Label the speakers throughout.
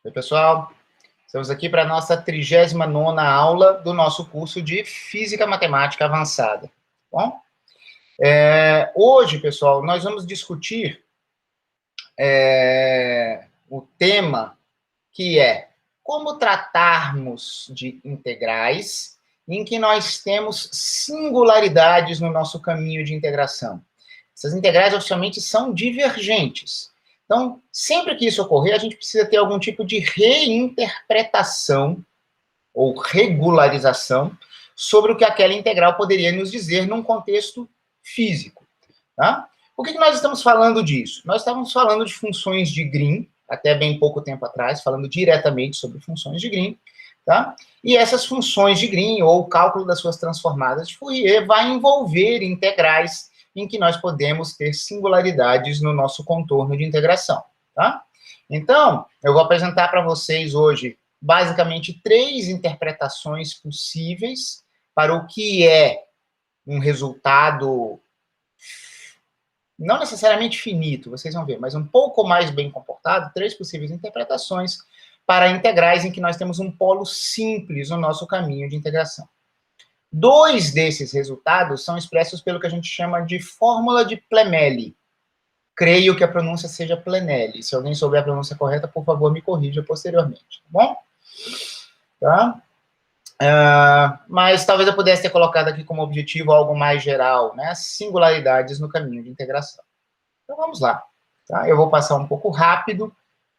Speaker 1: Oi, pessoal. Estamos aqui para a nossa 39ª aula do nosso curso de Física Matemática Avançada. Bom, hoje, pessoal, nós vamos discutir o tema que é como tratarmos de integrais em que nós temos singularidades no nosso caminho de integração. Essas integrais, oficialmente, são divergentes. Então, sempre que isso ocorrer, a gente precisa ter algum tipo de reinterpretação ou regularização sobre o que aquela integral poderia nos dizer num contexto físico. Tá? Por que nós estamos falando disso? Nós estamos falando de funções de Green, até bem pouco tempo atrás, falando diretamente sobre funções de Green, tá? E essas funções de Green, ou o cálculo das suas transformadas de Fourier, vai envolver integrais em que nós podemos ter singularidades no nosso contorno de integração, tá? Então, eu vou apresentar para vocês hoje, basicamente, 3 interpretações possíveis para o que é um resultado não necessariamente finito, vocês vão ver, mas um pouco mais bem comportado, 3 possíveis interpretações para integrais em que nós temos um polo simples no nosso caminho de integração. 2 desses resultados são expressos pelo que a gente chama de fórmula de Plemeli. Creio que a pronúncia seja Plenelli. Se alguém souber a pronúncia correta, por favor, me corrija posteriormente, tá bom? Tá? Mas talvez eu pudesse ter colocado aqui como objetivo algo mais geral, né? Singularidades no caminho de integração. Então, vamos lá. Tá? Eu vou passar um pouco rápido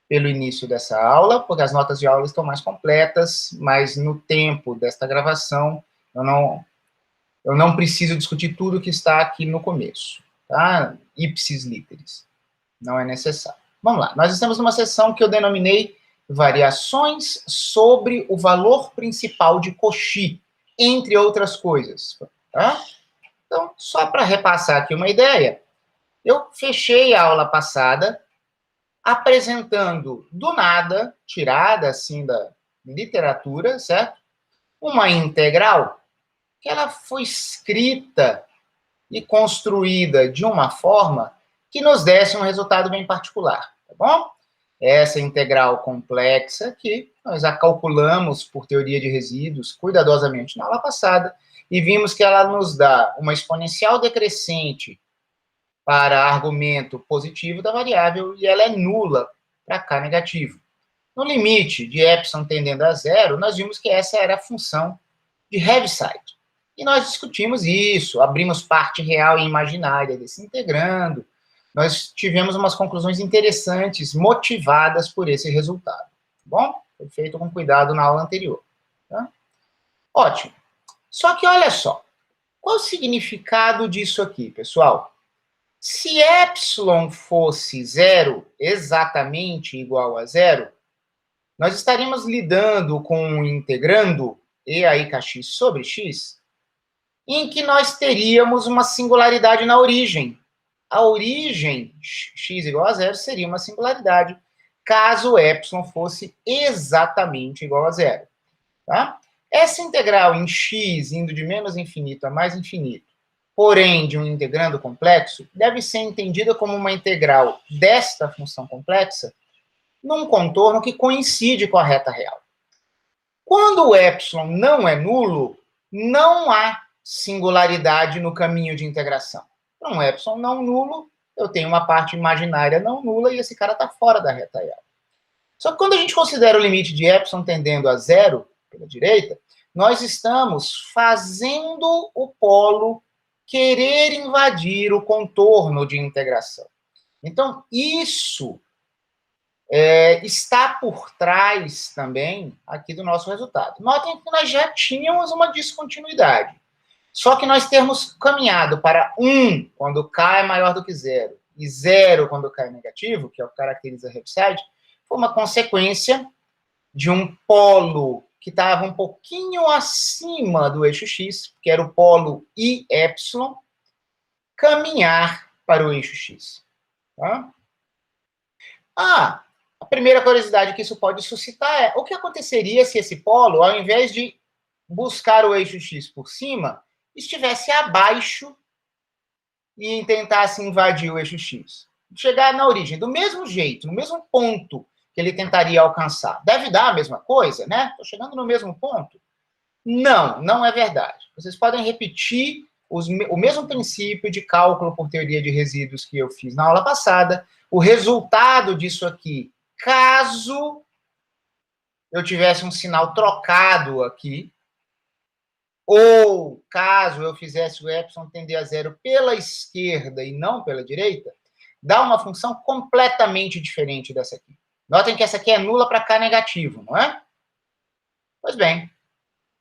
Speaker 1: pelo início dessa aula, porque as notas de aula estão mais completas, mas no tempo desta gravação, eu não preciso discutir tudo que está aqui no começo. Tá? Ipsis literis. Não é necessário. Vamos lá. Nós estamos numa seção que eu denominei variações sobre o valor principal de Cauchy, entre outras coisas. Tá? Então, só para repassar aqui uma ideia, eu fechei a aula passada apresentando do nada, tirada assim da literatura, certo? Uma integral que ela foi escrita e construída de uma forma que nos desse um resultado bem particular, tá bom? Essa integral complexa que nós a calculamos por teoria de resíduos cuidadosamente na aula passada e vimos que ela nos dá uma exponencial decrescente para argumento positivo da variável e ela é nula para k negativo. No limite de epsilon tendendo a zero, nós vimos que essa era a função de Heaviside. E nós discutimos isso, abrimos parte real e imaginária desse integrando. Nós tivemos umas conclusões interessantes, motivadas por esse resultado. Tá bom? Foi feito com cuidado na aula anterior. Tá? Ótimo. Só que olha só, qual o significado disso aqui, pessoal? Se epsilon fosse zero, exatamente igual a zero, nós estaríamos lidando com um integrando e aí kx sobre x, em que nós teríamos uma singularidade na origem. A origem, x igual a zero, seria uma singularidade, caso epsilon fosse exatamente igual a zero. Tá? Essa integral em x, indo de menos infinito a mais infinito, porém de um integrando complexo, deve ser entendida como uma integral desta função complexa num contorno que coincide com a reta real. Quando o epsilon não é nulo, não há singularidade no caminho de integração. Para um epsilon não nulo, eu tenho uma parte imaginária não nula e esse cara está fora da reta real. Só que quando a gente considera o limite de epsilon tendendo a zero, pela direita, nós estamos fazendo o polo querer invadir o contorno de integração. Então, isso está por trás também aqui do nosso resultado. Notem que nós já tínhamos uma descontinuidade. Só que nós temos caminhado para 1 quando k é maior do que 0 e 0 quando k é negativo, que é o que caracteriza a Heaviside, foi uma consequência de um polo que estava um pouquinho acima do eixo x, que era o polo I epsilon, caminhar para o eixo x. Tá? A primeira curiosidade que isso pode suscitar é o que aconteceria se esse polo, ao invés de buscar o eixo x por cima, estivesse abaixo e tentasse invadir o eixo x. Chegar na origem, do mesmo jeito, no mesmo ponto que ele tentaria alcançar. Deve dar a mesma coisa, né? Estou chegando no mesmo ponto. Não, não é verdade. Vocês podem repetir o mesmo princípio de cálculo por teoria de resíduos que eu fiz na aula passada. O resultado disso aqui, caso eu tivesse um sinal trocado aqui, ou caso eu fizesse o epsilon tender a zero pela esquerda e não pela direita, dá uma função completamente diferente dessa aqui. Notem que essa aqui é nula para K negativo, não é? Pois bem,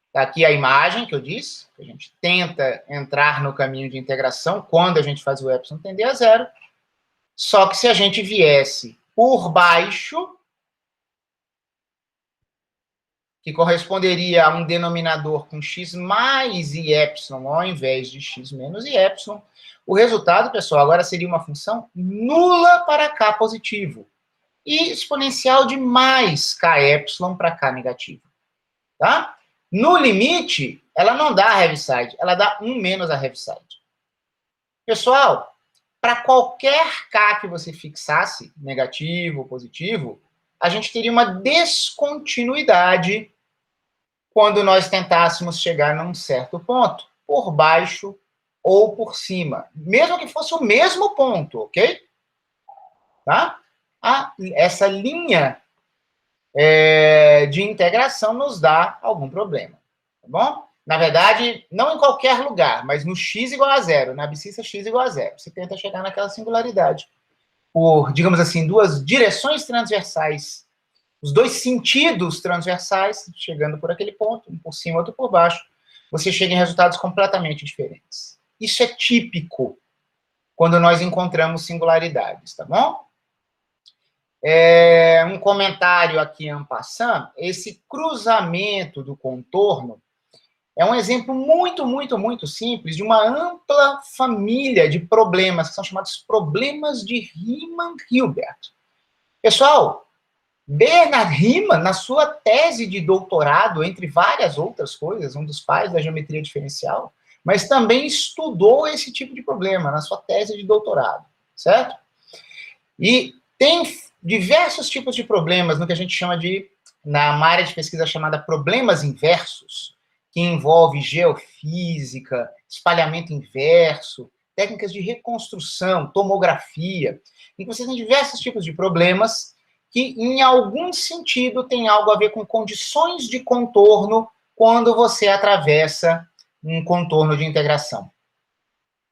Speaker 1: está aqui a imagem que eu disse, que a gente tenta entrar no caminho de integração quando a gente faz o epsilon tender a zero, só que se a gente viesse por baixo, que corresponderia a um denominador com x mais e epsilon ao invés de x menos e epsilon, o resultado, pessoal, agora seria uma função nula para k positivo e exponencial de mais k epsilon para k negativo. Tá? No limite, ela não dá a Heaviside, ela dá 1 menos a Heaviside. Pessoal, para qualquer k que você fixasse, negativo ou positivo, a gente teria uma descontinuidade quando nós tentássemos chegar num certo ponto, por baixo ou por cima, mesmo que fosse o mesmo ponto, ok? Tá? Essa linha de integração nos dá algum problema, tá bom? Na verdade, não em qualquer lugar, mas no x igual a zero, na abscissa x igual a zero. Você tenta chegar naquela singularidade por, digamos assim, duas direções transversais, os dois sentidos transversais, chegando por aquele ponto, um por cima, outro por baixo, você chega em resultados completamente diferentes. Isso é típico quando nós encontramos singularidades, tá bom? Um comentário aqui en passant, esse cruzamento do contorno é um exemplo muito simples de uma ampla família de problemas, que são chamados problemas de Riemann-Hilbert. Pessoal, Bernard Riemann, na sua tese de doutorado, entre várias outras coisas, um dos pais da geometria diferencial, mas também estudou esse tipo de problema na sua tese de doutorado, certo? E tem diversos tipos de problemas no que a gente chama de, na área de pesquisa chamada problemas inversos, que envolve geofísica, espalhamento inverso, técnicas de reconstrução, tomografia, em que você tem diversos tipos de problemas que, em algum sentido, tem algo a ver com condições de contorno quando você atravessa um contorno de integração.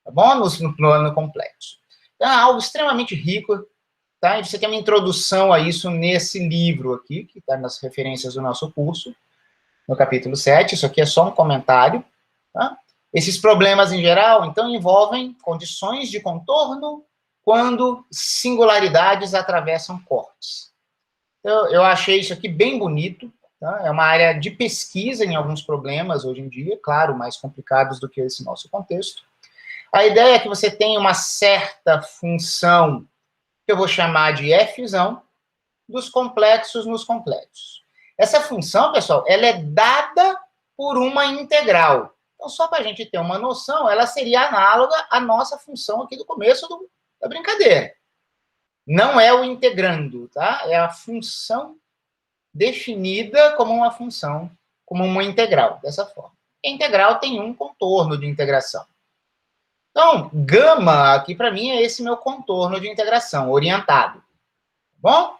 Speaker 1: Tá bom? No plano complexo. Então, é algo extremamente rico, tá? E você tem uma introdução a isso nesse livro aqui, que está nas referências do nosso curso, no capítulo 7. Isso aqui é só um comentário, tá? Esses problemas, em geral, então, envolvem condições de contorno quando singularidades atravessam cortes. Eu achei isso aqui bem bonito, tá? É uma área de pesquisa em alguns problemas hoje em dia, claro, mais complicados do que esse nosso contexto. A ideia é que você tenha uma certa função, que eu vou chamar de Fzão, dos complexos nos complexos. Essa função, pessoal, ela é dada por uma integral. Então, só para a gente ter uma noção, ela seria análoga à nossa função aqui do começo da brincadeira. Não é o integrando, tá? É a função definida como uma função, como uma integral, dessa forma. A integral tem um contorno de integração. Então, gama, aqui para mim, é esse meu contorno de integração, orientado. Tá bom?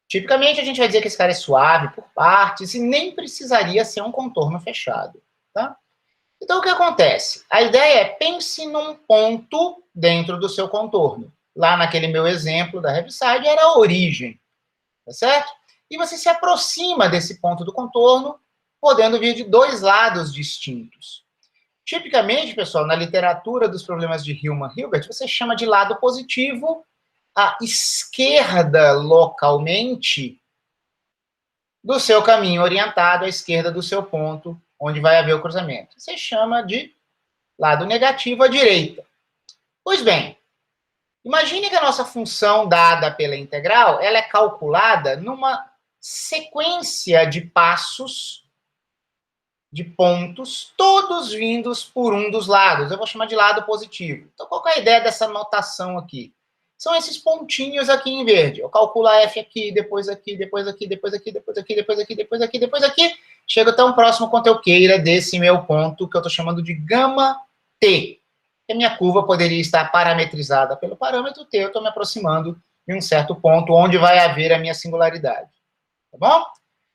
Speaker 1: Tipicamente, a gente vai dizer que esse cara é suave por partes e nem precisaria ser um contorno fechado, tá? Então, o que acontece? A ideia é, pense num ponto dentro do seu contorno. Lá naquele meu exemplo da Heaviside era a origem, tá certo? E você se aproxima desse ponto do contorno, podendo vir de dois lados distintos. Tipicamente, pessoal, na literatura dos problemas de Riemann-Hilbert, você chama de lado positivo a esquerda localmente do seu caminho orientado à esquerda do seu ponto, onde vai haver o cruzamento. Você chama de lado negativo à direita. Pois bem, imagine que a nossa função dada pela integral, ela é calculada numa sequência de passos, de pontos, todos vindos por um dos lados. Eu vou chamar de lado positivo. Então, qual é a ideia dessa notação aqui? são esses pontinhos aqui em verde. Eu calculo a F aqui, depois aqui, depois aqui, depois aqui, depois aqui, depois aqui, depois aqui, depois aqui. Chego tão próximo quanto eu queira desse meu ponto, que eu estou chamando de gama T. E a minha curva poderia estar parametrizada pelo parâmetro T, eu estou me aproximando de um certo ponto onde vai haver a minha singularidade. Tá bom?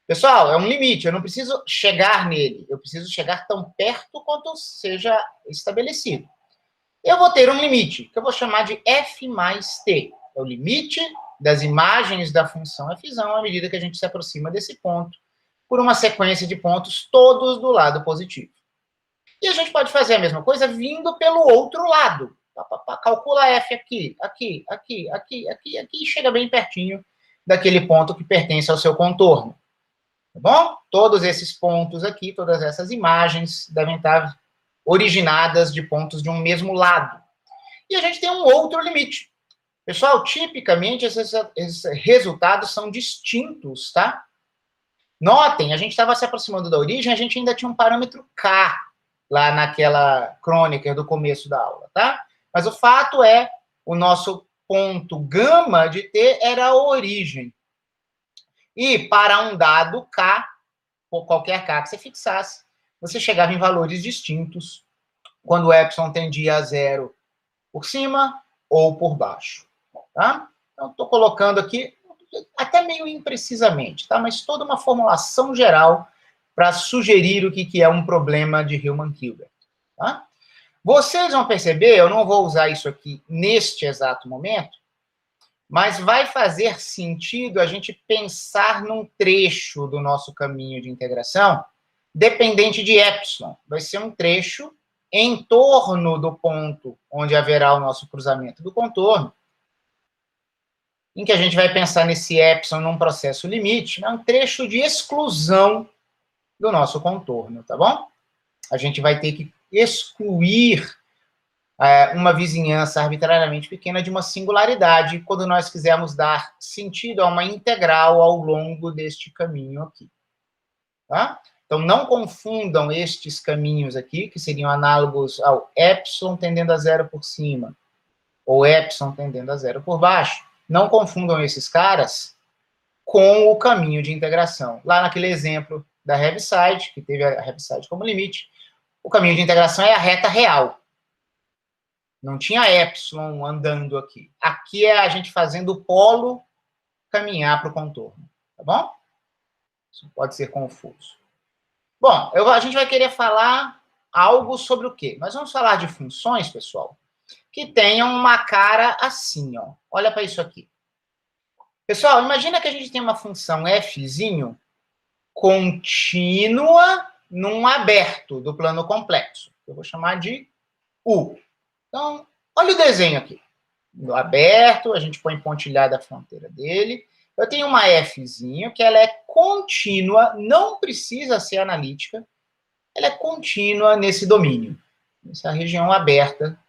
Speaker 1: Pessoal, é um limite, eu não preciso chegar nele, eu preciso chegar tão perto quanto seja estabelecido. Eu vou ter um limite, que eu vou chamar de f mais t. É o limite das imagens da função f à medida que a gente se aproxima desse ponto, por uma sequência de pontos todos do lado positivo. E a gente pode fazer a mesma coisa vindo pelo outro lado. Calcula f aqui, aqui, aqui, aqui, aqui, aqui, e chega bem pertinho daquele ponto que pertence ao seu contorno. Tá bom? Todos esses pontos aqui, todas essas imagens devem estar originadas de pontos de um mesmo lado. E a gente tem um outro limite. Pessoal, tipicamente, esses resultados são distintos, tá? Notem, a gente estava se aproximando da origem, a gente ainda tinha um parâmetro K lá naquela crônica do começo da aula, tá? Mas o fato é, o nosso ponto gama de T era a origem. E para um dado K, ou qualquer K que você fixasse, você chegava em valores distintos quando o epsilon tendia a zero por cima ou por baixo, tá? Então, estou colocando aqui, até meio imprecisamente, tá? Mas toda uma formulação geral para sugerir o que é um problema de Riemann-Hilbert, tá? Vocês vão perceber, eu não vou usar isso aqui neste exato momento, mas vai fazer sentido a gente pensar num trecho do nosso caminho de integração dependente de epsilon. Vai ser um trecho em torno do ponto onde haverá o nosso cruzamento do contorno, em que a gente vai pensar nesse epsilon num processo limite, é um trecho de exclusão do nosso contorno, tá bom? A gente vai ter que excluir uma vizinhança arbitrariamente pequena de uma singularidade quando nós quisermos dar sentido a uma integral ao longo deste caminho aqui, tá? Então, não confundam estes caminhos aqui, que seriam análogos ao epsilon tendendo a zero por cima, ou epsilon tendendo a zero por baixo. Não confundam esses caras com o caminho de integração. Lá naquele exemplo da Heaviside, que teve a Heaviside como limite, o caminho de integração é a reta real. Não tinha epsilon andando aqui. Aqui é a gente fazendo o polo caminhar para o contorno, tá bom? Isso pode ser confuso. Bom, a gente vai querer falar algo sobre o quê? Nós vamos falar de funções, pessoal, que tenham uma cara assim, ó. Olha para isso aqui. Pessoal, imagina que a gente tem uma função fzinho contínua num aberto do plano complexo. Eu vou chamar de U. Então, olha o desenho aqui. No aberto, a gente põe pontilhada a fronteira dele. Eu tenho uma fzinho que ela é contínua, não precisa ser analítica, ela é contínua nesse domínio, nessa região aberta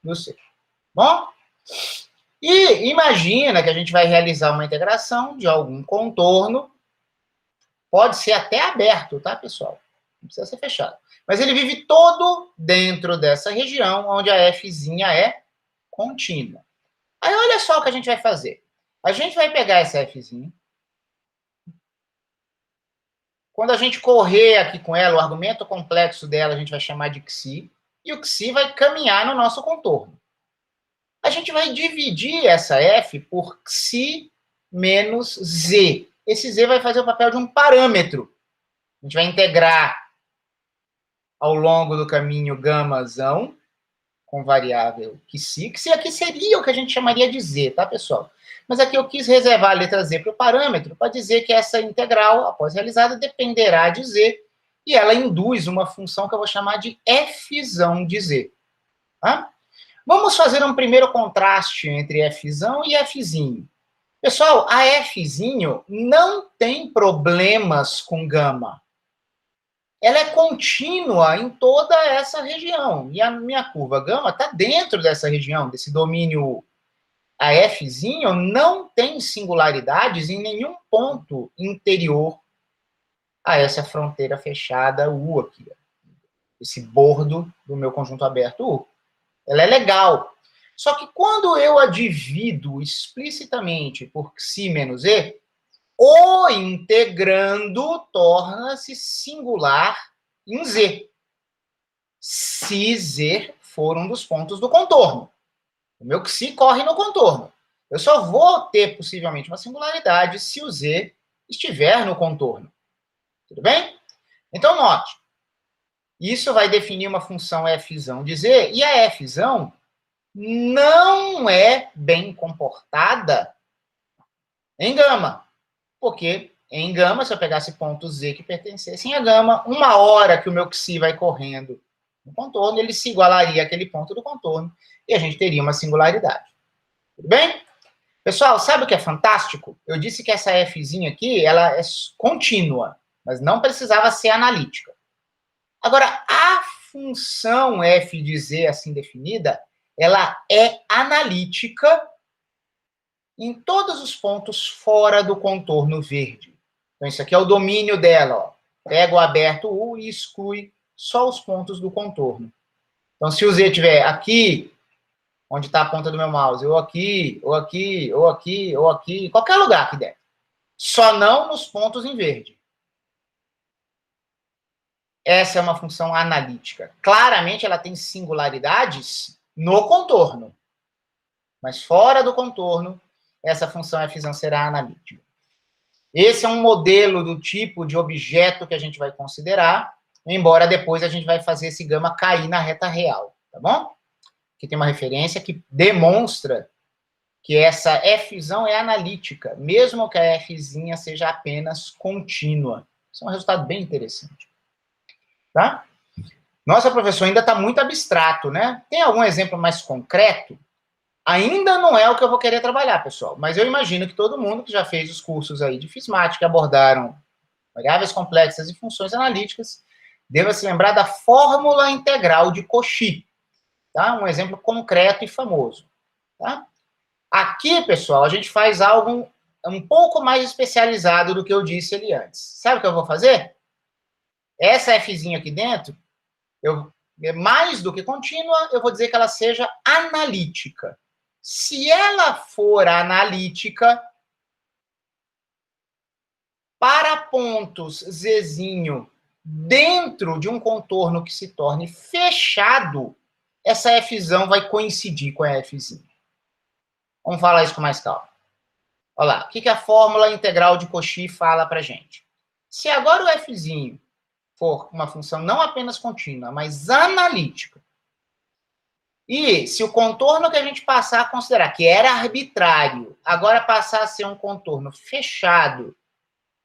Speaker 1: do C. Bom? E imagina que a gente vai realizar uma integração de algum contorno, pode ser até aberto, tá, pessoal? Não precisa ser fechado. Mas ele vive todo dentro dessa região onde a fzinha é contínua. Aí olha só o que a gente vai fazer. A gente vai pegar essa fzinha. Quando a gente correr aqui com ela, o argumento complexo dela a gente vai chamar de xi, e o xi vai caminhar no nosso contorno. A gente vai dividir essa f por xi menos z. Esse z vai fazer o papel de um parâmetro. A gente vai integrar ao longo do caminho gamazão, com variável xi, que aqui seria o que a gente chamaria de z, tá, pessoal? Mas aqui eu quis reservar a letra z para o parâmetro, para dizer que essa integral, após realizada, dependerá de z, e ela induz uma função que eu vou chamar de fzão de z. Tá? Vamos fazer um primeiro contraste entre fzão e fzinho. Pessoal, a fzinho não tem problemas com gama. Ela é contínua em toda essa região. E a minha curva gama está dentro dessa região, desse domínio. A fzinho não tem singularidades em nenhum ponto interior a essa fronteira fechada U aqui. Esse bordo do meu conjunto aberto U. Ela é legal. Só que quando eu a divido explicitamente por xi menos e, o integrando torna-se singular em z, se z for um dos pontos do contorno. O meu xi corre no contorno. Eu só vou ter, possivelmente, uma singularidade se o z estiver no contorno. Tudo bem? Então, note. Isso vai definir uma função f de z, e a f não é bem comportada em gama. Porque em gama, se eu pegasse pontos z que pertencessem a gama, uma hora que o meu xi vai correndo no contorno, ele se igualaria àquele ponto do contorno, e a gente teria uma singularidade. Tudo bem? Pessoal, sabe o que é fantástico? Eu disse que essa f aqui, ela é contínua, mas não precisava ser analítica. Agora, a função f de z assim definida, ela é analítica em todos os pontos fora do contorno verde. Então, isso aqui é o domínio dela. Ó. Pega o aberto U e exclui só os pontos do contorno. Então, se o Z estiver aqui, onde está a ponta do meu mouse, ou aqui, ou aqui, ou aqui, ou aqui, em qualquer lugar aqui dentro. Só não nos pontos em verde. Essa é uma função analítica. Claramente, ela tem singularidades no contorno. Mas fora do contorno, essa função f será analítica. Esse é um modelo do tipo de objeto que a gente vai considerar, embora depois a gente vai fazer esse gama cair na reta real, tá bom? Aqui tem uma referência que demonstra que essa f é analítica, mesmo que a f seja apenas contínua. Isso é um resultado bem interessante. Tá? Nossa, professor, ainda está muito abstrato, né? Tem algum exemplo mais concreto? Ainda não é o que eu vou querer trabalhar, pessoal, mas eu imagino que todo mundo que já fez os cursos aí de FISMAT, que abordaram variáveis complexas e funções analíticas, deva se lembrar da fórmula integral de Cauchy, tá? Um exemplo concreto e famoso, tá? Aqui, pessoal, a gente faz algo um pouco mais especializado do que eu disse ali antes. Sabe o que eu vou fazer? Essa f aqui dentro, mais do que contínua, eu vou dizer que ela seja analítica. Se ela for analítica, para pontos Zzinho dentro de um contorno que se torne fechado, essa f vai coincidir com a f. Vamos falar isso com mais calma. Olha lá, o que a fórmula integral de Cauchy fala para gente? Se agora o f for uma função não apenas contínua, mas analítica, e se o contorno que a gente passar a considerar que era arbitrário, agora passar a ser um contorno fechado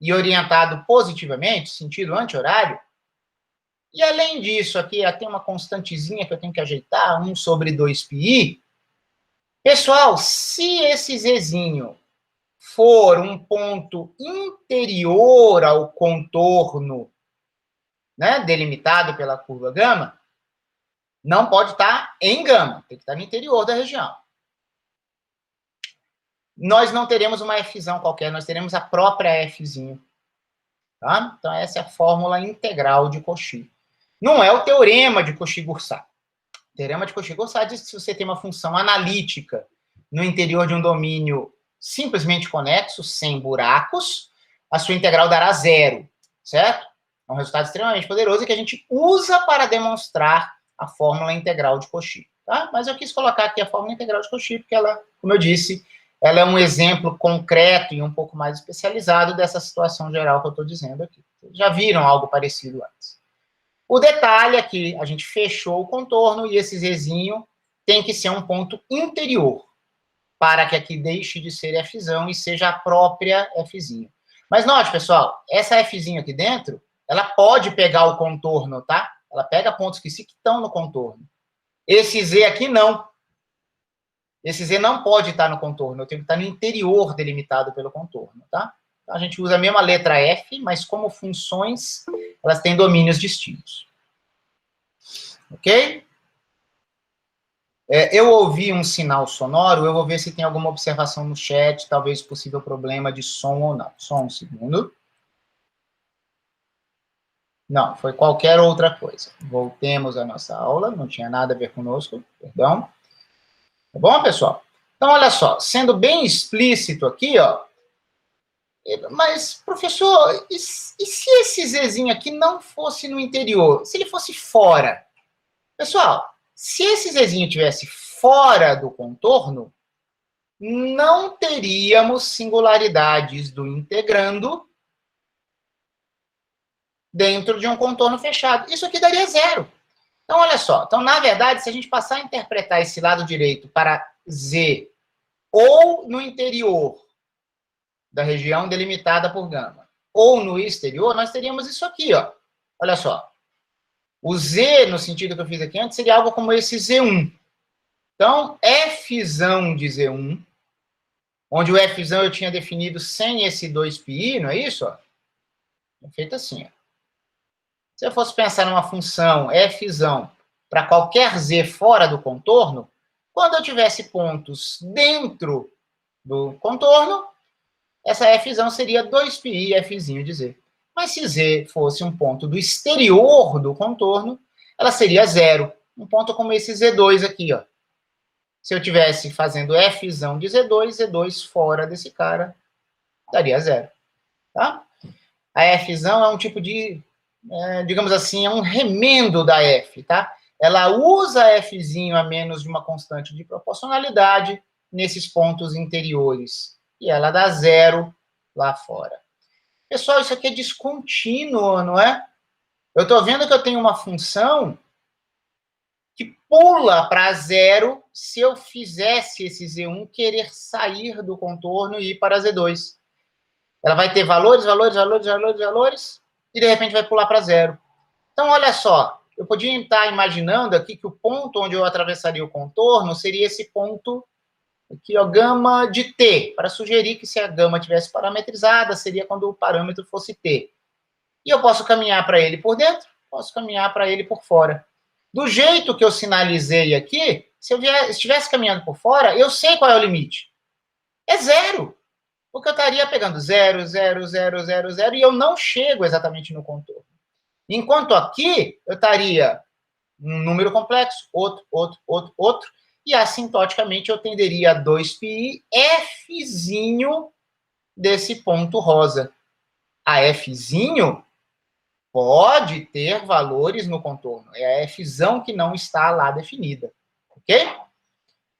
Speaker 1: e orientado positivamente, sentido anti-horário, e além disso, aqui tem uma constantezinha que eu tenho que ajeitar, 1 sobre 2πi. Pessoal, se esse Zzinho for um ponto interior ao contorno, né, delimitado pela curva gama, não pode estar em gama, tem que estar no interior da região. Nós não teremos uma f qualquer, nós teremos a própria f. Tá? Então, essa é a fórmula integral de Cauchy. Não é o teorema de Cauchy-Goursat. O teorema de Cauchy-Goursat diz que se você tem uma função analítica no interior de um domínio simplesmente conexo, sem buracos, a sua integral dará zero, certo? É um resultado extremamente poderoso que a gente usa para demonstrar a fórmula integral de Cauchy. Tá? Mas eu quis colocar aqui a fórmula integral de Cauchy, porque ela, como eu disse, ela é um exemplo concreto e um pouco mais especializado dessa situação geral que eu estou dizendo aqui. Vocês já viram algo parecido antes. O detalhe é que a gente fechou o contorno e esse Zzinho tem que ser um ponto interior, para que aqui deixe de ser f e seja a própria f. Mas note, pessoal, essa f aqui dentro, ela pode pegar o contorno, tá? Ela pega pontos que estão no contorno. Esse z aqui não. Esse z não pode estar no contorno, eu tenho que estar no interior delimitado pelo contorno, tá? Então, a gente usa a mesma letra f, mas como funções, elas têm domínios distintos. Ok? Eu ouvi um sinal sonoro, eu vou ver se tem alguma observação no chat, talvez possível problema de som ou não. Só um segundo. Não, foi qualquer outra coisa. Voltemos à nossa aula, não tinha nada a ver conosco, perdão. Tá bom, pessoal? Então, olha só, sendo bem explícito aqui, ó, mas, professor, e se esse Zzinho aqui não fosse no interior? Se ele fosse fora? Pessoal, se esse Zzinho tivesse fora do contorno, não teríamos singularidades do integrando dentro de um contorno fechado. Isso aqui daria zero. Então, olha só. Então, na verdade, se a gente passar a interpretar esse lado direito para Z ou no interior da região delimitada por gama, ou no exterior, nós teríamos isso aqui, ó. Olha só. O Z, no sentido que eu fiz aqui antes, seria algo como esse Z1. Então, Fzão de Z1, onde o Fzão eu tinha definido sem esse 2πi, não é isso? Ó? É feito assim, ó. Se eu fosse pensar numa função Fzão para qualquer Z fora do contorno, quando eu tivesse pontos dentro do contorno, essa Fzão seria 2πi Fzinho de Z. Mas se Z fosse um ponto do exterior do contorno, ela seria zero. Um ponto como esse Z2 aqui, ó. Se eu tivesse fazendo Fzão de Z2, Z2 fora desse cara, daria zero. Tá? A Fzão é um tipo de, digamos assim, é um remendo da F, tá? Ela usa Fzinho a menos de uma constante de proporcionalidade nesses pontos interiores. E ela dá zero lá fora. Pessoal, isso aqui é descontínuo, não é? Eu estou vendo que eu tenho uma função que pula para zero se eu fizesse esse Z1 querer sair do contorno e ir para Z2. Ela vai ter valores, e de repente vai pular para zero. Então, olha só, eu podia estar imaginando aqui que o ponto onde eu atravessaria o contorno seria esse ponto aqui, ó, gama de T, para sugerir que se a gama tivesse parametrizada, seria quando o parâmetro fosse T. E eu posso caminhar para ele por dentro, posso caminhar para ele por fora. Do jeito que eu sinalizei aqui, se eu estivesse caminhando por fora, eu sei qual é o limite. É zero. Porque eu estaria pegando 0, 0, 0, 0, 0, e eu não chego exatamente no contorno. Enquanto aqui, eu estaria um número complexo, outro, e assintoticamente eu tenderia a 2πi Fzinho desse ponto rosa. A Fzinho pode ter valores no contorno. É a Fzão que não está lá definida. Ok?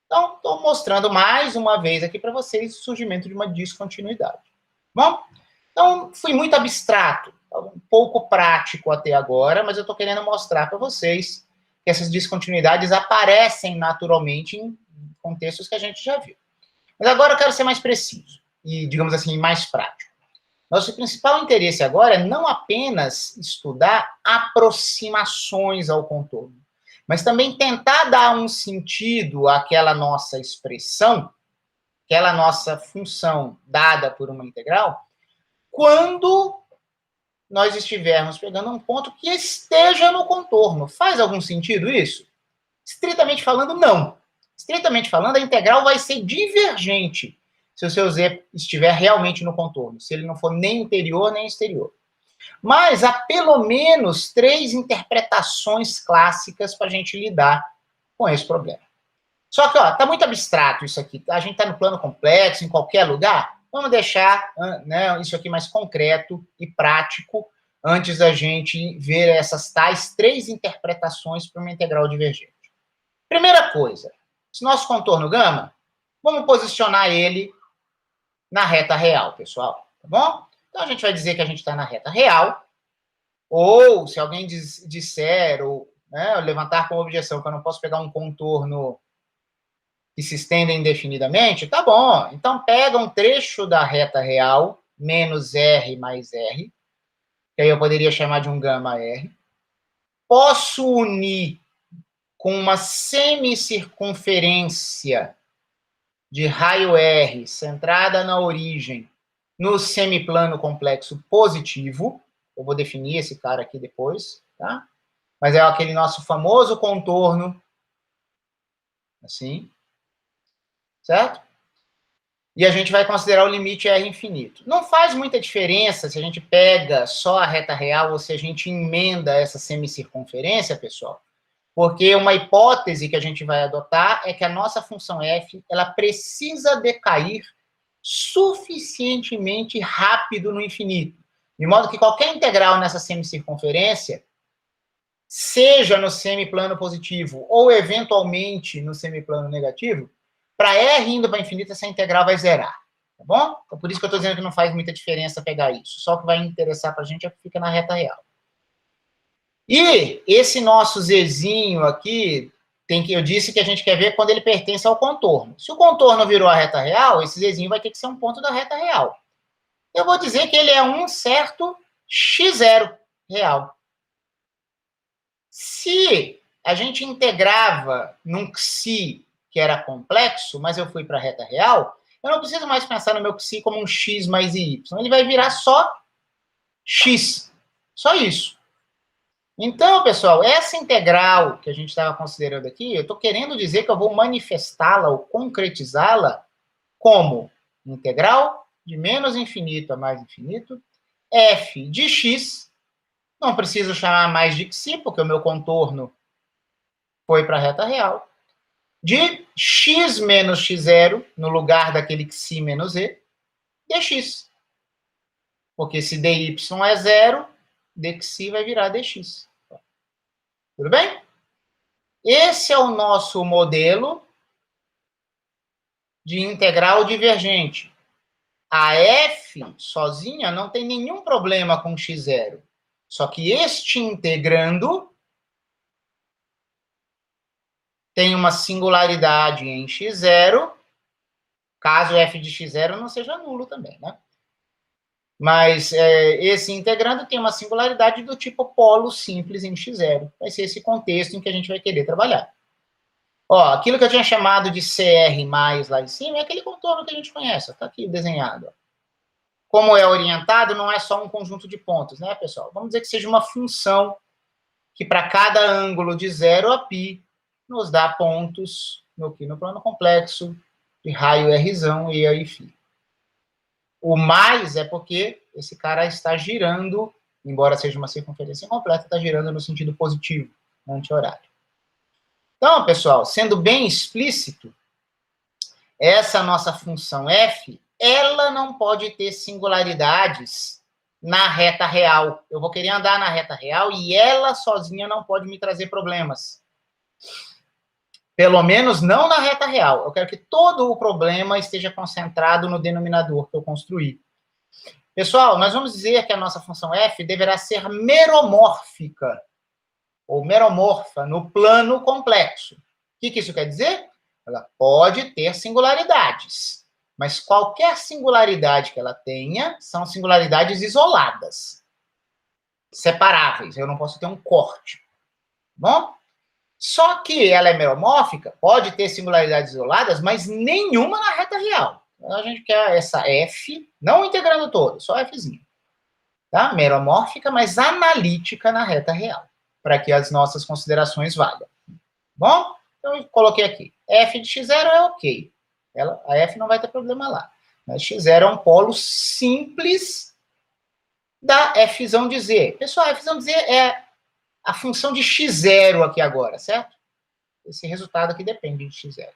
Speaker 1: Então, estou mostrando mais uma vez aqui para vocês o surgimento de uma descontinuidade. Bom? Então, fui muito abstrato, um pouco prático até agora, mas eu estou querendo mostrar para vocês que essas descontinuidades aparecem naturalmente em contextos que a gente já viu. Mas agora eu quero ser mais preciso e, digamos assim, mais prático. Nosso principal interesse agora é não apenas estudar aproximações ao contorno, mas também tentar dar um sentido àquela nossa expressão, aquela nossa função dada por uma integral, quando nós estivermos pegando um ponto que esteja no contorno. Faz algum sentido isso? Estritamente falando, não. Estritamente falando, a integral vai ser divergente se o seu z estiver realmente no contorno, se ele não for nem interior nem exterior. Mas há pelo menos 3 interpretações clássicas para a gente lidar com esse problema. Só que, ó, tá muito abstrato isso aqui. A gente está no plano complexo, em qualquer lugar. Vamos deixar, né, isso aqui mais concreto e prático antes da gente ver essas tais 3 interpretações para uma integral divergente. Primeira coisa, esse nosso contorno gama, vamos posicionar ele na reta real, pessoal, tá bom? Então, a gente vai dizer que a gente está na reta real, ou se alguém disser, ou levantar como objeção que eu não posso pegar um contorno que se estenda indefinidamente, tá bom. Então, pega um trecho da reta real, menos R mais R, que aí eu poderia chamar de um gama R. Posso unir com uma semicircunferência de raio R, centrada na origem, no semiplano complexo positivo. Eu vou definir esse cara aqui depois, tá? Mas é aquele nosso famoso contorno, assim, certo? E a gente vai considerar o limite R infinito. Não faz muita diferença se a gente pega só a reta real ou se a gente emenda essa semicircunferência, pessoal, Porque uma hipótese que a gente vai adotar é que a nossa função f, ela precisa decair suficientemente rápido no infinito, de modo que qualquer integral nessa semicircunferência, seja no semiplano positivo ou eventualmente no semiplano negativo, para R indo para infinito, essa integral vai zerar, tá bom? Então, por isso que eu estou dizendo que não faz muita diferença pegar isso. Só o que vai interessar para a gente é que fica na reta real. E esse nosso Zzinho aqui, eu disse que a gente quer ver quando ele pertence ao contorno. Se o contorno virou a reta real, esse Zzinho vai ter que ser um ponto da reta real. Eu vou dizer que ele é um certo x0 real. Se a gente integrava num xi que era complexo, mas eu fui para a reta real, eu não preciso mais pensar no meu xi como um x mais y. Ele vai virar só x. Só isso. Então, pessoal, essa integral que a gente estava considerando aqui, eu estou querendo dizer que eu vou manifestá-la ou concretizá-la como integral de menos infinito a mais infinito, f de x, não preciso chamar mais de xi, porque o meu contorno foi para a reta real, de x menos x0, no lugar daquele xi menos e, dx. Porque se dy é zero, dxi vai virar dx. Tudo bem? Esse é o nosso modelo de integral divergente. A f sozinha não tem nenhum problema com x0. Só que este integrando tem uma singularidade em x0, caso f de x0 não seja nulo também, né? Mas esse integrando tem uma singularidade do tipo polo simples em x0. Vai ser esse contexto em que a gente vai querer trabalhar. Ó, aquilo que eu tinha chamado de CR mais lá em cima é aquele contorno que a gente conhece. Está aqui desenhado. Como é orientado, não é só um conjunto de pontos, né, pessoal? Vamos dizer que seja uma função que para cada ângulo de 0 a π nos dá pontos no plano complexo de raio Rzão e aí φ. O mais é porque esse cara está girando, embora seja uma circunferência incompleta, está girando no sentido positivo, anti-horário. Então, pessoal, sendo bem explícito, essa nossa função f, ela não pode ter singularidades na reta real. Eu vou querer andar na reta real e ela sozinha não pode me trazer problemas. Pelo menos não na reta real. Eu quero que todo o problema esteja concentrado no denominador que eu construí. Pessoal, nós vamos dizer que a nossa função f deverá ser meromórfica, ou meromorfa, no plano complexo. O que isso quer dizer? Ela pode ter singularidades, mas qualquer singularidade que ela tenha são singularidades isoladas, separáveis. Eu não posso ter um corte. Bom? Só que ela é meromórfica, pode ter singularidades isoladas, mas nenhuma na reta real. Então, a gente quer essa f, não integrando todo, só fzinho. Tá? Meromórfica, mas analítica na reta real, para que as nossas considerações valham. Bom? Então, eu coloquei aqui. F de x0 é ok. A f não vai ter problema lá. Mas x0 é um polo simples da fzão de z. Pessoal, fzão de z é a função de x0 aqui agora, certo? Esse resultado aqui depende de x0.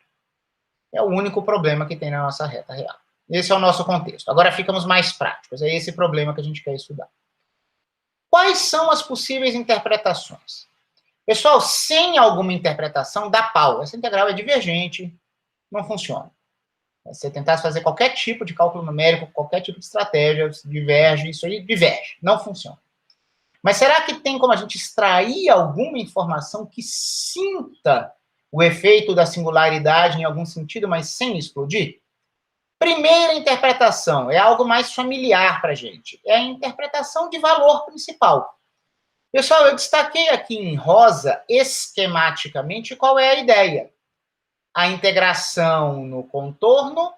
Speaker 1: É o único problema que tem na nossa reta real. Esse é o nosso contexto. Agora ficamos mais práticos. É esse problema que a gente quer estudar. Quais são as possíveis interpretações? Pessoal, sem alguma interpretação, dá pau. Essa integral é divergente, não funciona. Se você tentar fazer qualquer tipo de cálculo numérico, qualquer tipo de estratégia, diverge, isso aí diverge, não funciona. Mas será que tem como a gente extrair alguma informação que sinta o efeito da singularidade em algum sentido, mas sem explodir? Primeira interpretação, é algo mais familiar para a gente. É a interpretação de valor principal. Pessoal, eu destaquei aqui em rosa, esquematicamente, qual é a ideia. A integração no contorno,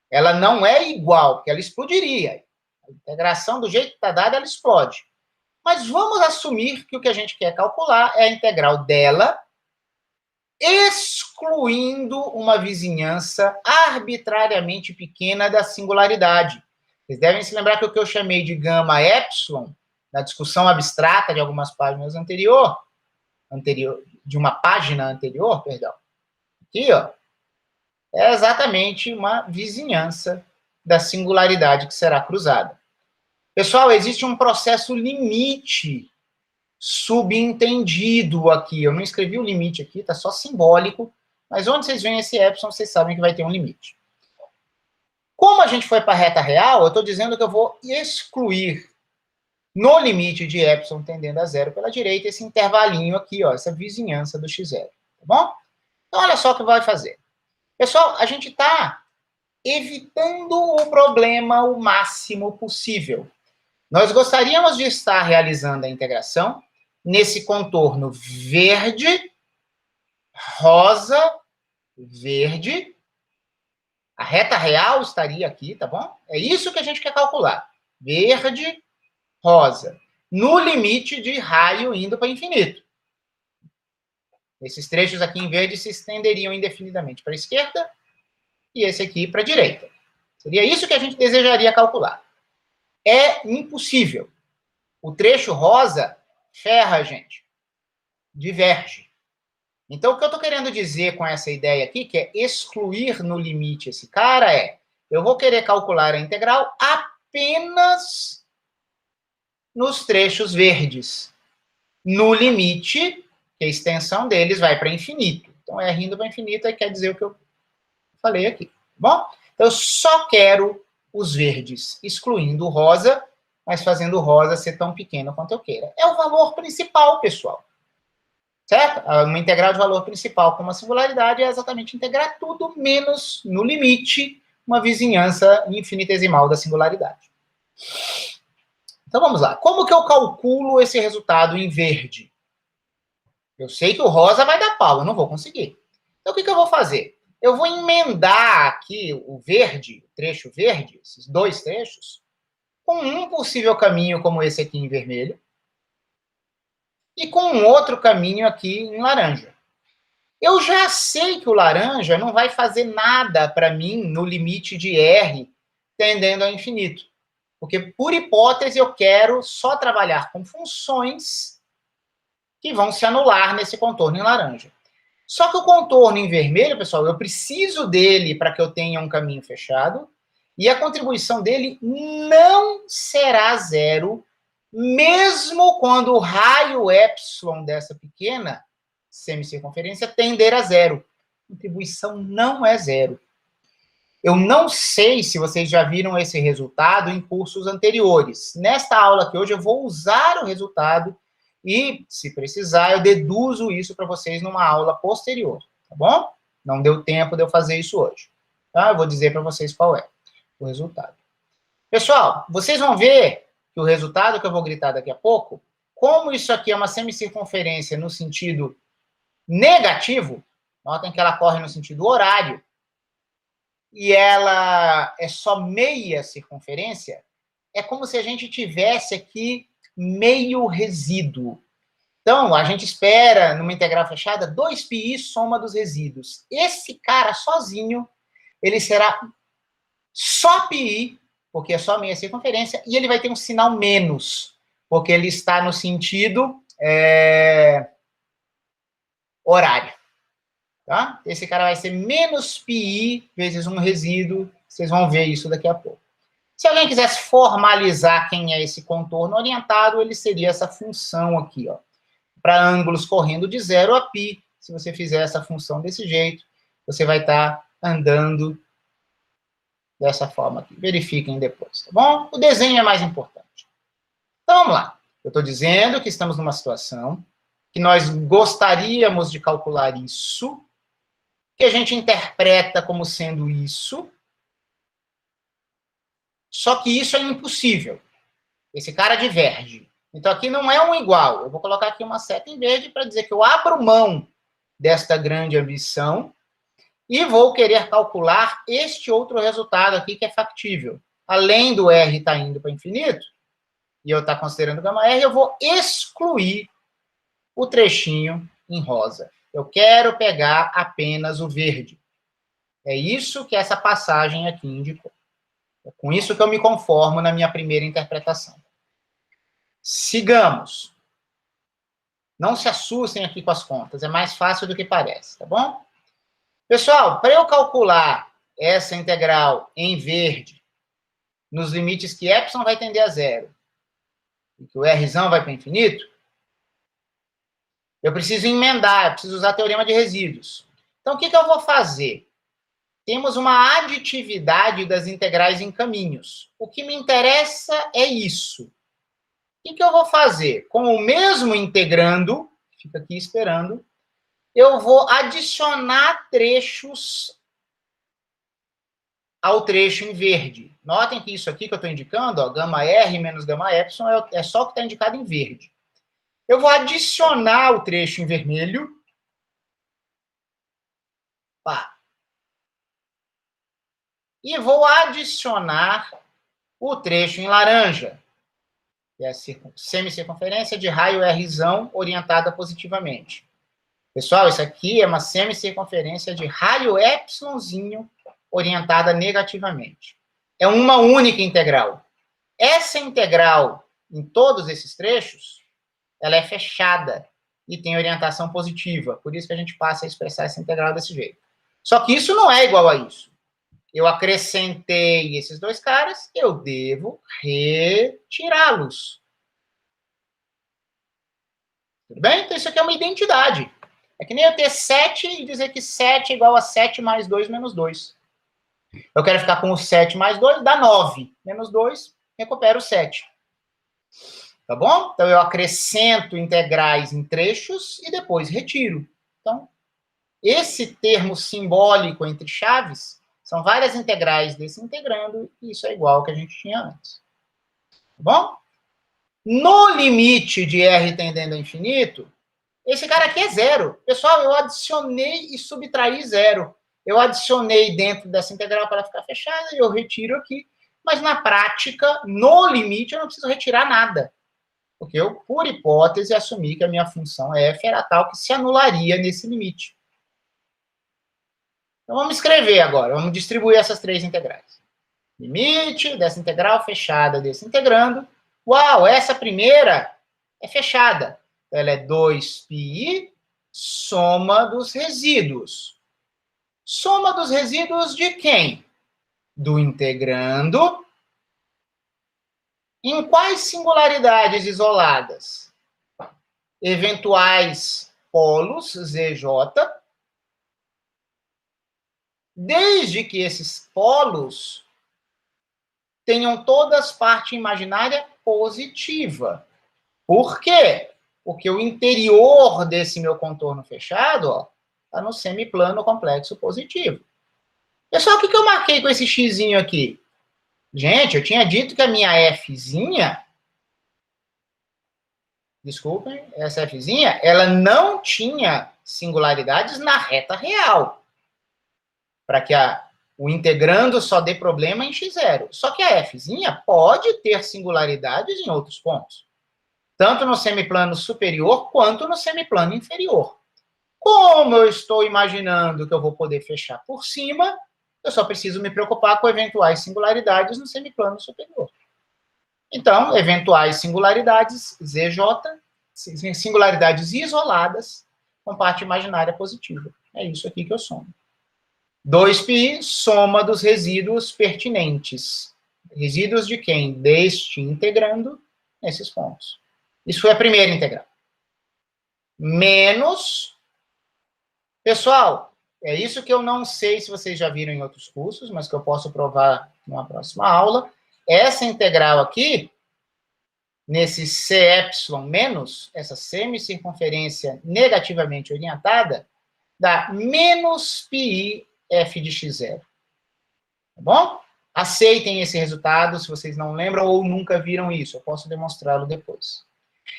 Speaker 1: ela não é igual, porque ela explodiria. A integração, do jeito que está dada, ela explode. Mas vamos assumir que o que a gente quer calcular é a integral dela, excluindo uma vizinhança arbitrariamente pequena da singularidade. Vocês devem se lembrar que o que eu chamei de gama epsilon, na discussão abstrata de algumas páginas de uma página anterior, perdão, aqui, ó, é exatamente uma vizinhança da singularidade que será cruzada. Pessoal, existe um processo limite subentendido aqui. Eu não escrevi o limite aqui, tá só simbólico, mas onde vocês veem esse epsilon, vocês sabem que vai ter um limite. Como a gente foi para a reta real, eu estou dizendo que eu vou excluir no limite de epsilon tendendo a zero pela direita esse intervalinho aqui, ó, essa vizinhança do x0, tá bom? Então, olha só o que vai fazer. Pessoal, a gente está evitando o problema o máximo possível. Nós gostaríamos de estar realizando a integração nesse contorno verde, rosa, verde. A reta real estaria aqui, tá bom? É isso que a gente quer calcular. Verde, rosa. No limite de raio indo para infinito. Esses trechos aqui em verde se estenderiam indefinidamente para a esquerda e esse aqui para a direita. Seria isso que a gente desejaria calcular. É impossível. O trecho rosa ferra, gente. Diverge. Então, o que eu estou querendo dizer com essa ideia aqui, que é excluir no limite esse cara, é eu vou querer calcular a integral apenas nos trechos verdes. No limite, que a extensão deles vai para infinito. Então, R indo para infinito aí quer dizer o que eu falei aqui. Tá bom? Então, eu só quero os verdes, excluindo o rosa, mas fazendo o rosa ser tão pequeno quanto eu queira. É o valor principal, pessoal. Certo? Uma integral de valor principal com uma singularidade é exatamente integrar tudo menos, no limite, uma vizinhança infinitesimal da singularidade. Então, vamos lá. Como que eu calculo esse resultado em verde? Eu sei que o rosa vai dar pau, eu não vou conseguir. Então, o que eu vou fazer? Eu vou emendar aqui o verde, o trecho verde, esses dois trechos, com um possível caminho como esse aqui em vermelho, e com um outro caminho aqui em laranja. Eu já sei que o laranja não vai fazer nada para mim no limite de R tendendo ao infinito. Porque, por hipótese, eu quero só trabalhar com funções que vão se anular nesse contorno em laranja. Só que o contorno em vermelho, pessoal, eu preciso dele para que eu tenha um caminho fechado, e a contribuição dele não será zero, mesmo quando o raio epsilon dessa pequena semicircunferência tender a zero. A contribuição não é zero. Eu não sei se vocês já viram esse resultado em cursos anteriores. Nesta aula aqui hoje eu vou usar o resultado e, se precisar, eu deduzo isso para vocês numa aula posterior, tá bom? Não deu tempo de eu fazer isso hoje. Tá? Eu vou dizer para vocês qual é o resultado. Pessoal, vocês vão ver que o resultado que eu vou gritar daqui a pouco, como isso aqui é uma semicircunferência no sentido negativo, notem que ela corre no sentido horário, e ela é só meia circunferência, é como se a gente tivesse aqui meio resíduo. Então, a gente espera, numa integral fechada, 2πi soma dos resíduos. Esse cara sozinho, ele será só πi, porque é só meia circunferência, e ele vai ter um sinal menos, porque ele está no sentido horário. Tá? Esse cara vai ser menos πi vezes um resíduo. Vocês vão ver isso daqui a pouco. Se alguém quisesse formalizar quem é esse contorno orientado, ele seria essa função aqui, ó. Para ângulos correndo de 0 a π, se você fizer essa função desse jeito, você vai estar andando dessa forma aqui. Verifiquem depois, tá bom? O desenho é mais importante. Então, vamos lá. Eu estou dizendo que estamos numa situação que nós gostaríamos de calcular isso, que a gente interpreta como sendo isso, só que isso é impossível. Esse cara diverge. Então, aqui não é um igual. Eu vou colocar aqui uma seta em verde para dizer que eu abro mão desta grande ambição e vou querer calcular este outro resultado aqui que é factível. Além do R estar indo para infinito, e eu estar considerando gama R, eu vou excluir o trechinho em rosa. Eu quero pegar apenas o verde. É isso que essa passagem aqui indicou. É com isso que eu me conformo na minha primeira interpretação. Sigamos. Não se assustem aqui com as contas, é mais fácil do que parece, tá bom? Pessoal, para eu calcular essa integral em verde, nos limites que epsilon vai tender a zero, e que o Rzão vai para infinito, eu preciso emendar, eu preciso usar teorema de resíduos. Então, o que eu vou fazer? Temos uma aditividade das integrais em caminhos. O que me interessa é isso. O que eu vou fazer? Com o mesmo integrando, fica aqui esperando, eu vou adicionar trechos ao trecho em verde. Notem que isso aqui que eu estou indicando, ó, gama R menos gama epsilon, é só o que está indicado em verde. Eu vou adicionar o trecho em vermelho. Pá. E vou adicionar o trecho em laranja, que é a semicircunferência de raio Rzão orientada positivamente. Pessoal, isso aqui é uma semicircunferência de raio epsilonzinho orientada negativamente. É uma única integral. Essa integral, em todos esses trechos, ela é fechada e tem orientação positiva. Por isso que a gente passa a expressar essa integral desse jeito. Só que isso não é igual a isso. Eu acrescentei esses dois caras, eu devo retirá-los. Tudo bem? Então, isso aqui é uma identidade. É que nem eu ter 7 e dizer que 7 é igual a 7 mais 2 menos 2. Eu quero ficar com o 7 mais 2, dá 9. Menos 2, recupero o 7. Tá bom? Então, eu acrescento integrais em trechos e depois retiro. Então, esse termo simbólico entre chaves são várias integrais desse integrando, e isso é igual ao que a gente tinha antes. Tá bom? No limite de R tendendo a infinito, esse cara aqui é zero. Pessoal, eu adicionei e subtraí zero. Eu adicionei dentro dessa integral para ficar fechada, e eu retiro aqui. Mas na prática, no limite, eu não preciso retirar nada. Porque eu, por hipótese, assumi que a minha função f era tal que se anularia nesse limite. Então, vamos escrever agora. Vamos distribuir essas três integrais. Limite dessa integral fechada desse integrando. Uau, essa primeira é fechada. Ela é 2πi soma dos resíduos. Soma dos resíduos de quem? Do integrando. Em quais singularidades isoladas? Eventuais polos, ZJ, desde que esses polos tenham todas parte imaginária positiva. Por quê? Porque o interior desse meu contorno fechado está no semiplano complexo positivo. Pessoal, o que eu marquei com esse xzinho aqui? Gente, eu tinha dito que a minha fzinha, desculpem, essa fzinha, ela não tinha singularidades na reta real. Para que o integrando só dê problema em x0. Só que a fzinha pode ter singularidades em outros pontos. Tanto no semiplano superior, quanto no semiplano inferior. Como eu estou imaginando que eu vou poder fechar por cima, eu só preciso me preocupar com eventuais singularidades no semiplano superior. Então, eventuais singularidades, ZJ, singularidades isoladas, com parte imaginária positiva. É isso aqui que eu somo. 2π, soma dos resíduos pertinentes. Resíduos de quem? Deste integrando nesses pontos. Isso foi a primeira integral. Menos... Pessoal, é isso que eu não sei se vocês já viram em outros cursos, mas que eu posso provar numa próxima aula. Essa integral aqui, nesse C menos, essa semicircunferência negativamente orientada, dá menos πi f de x0. Tá bom? Aceitem esse resultado, se vocês não lembram ou nunca viram isso. Eu posso demonstrá-lo depois.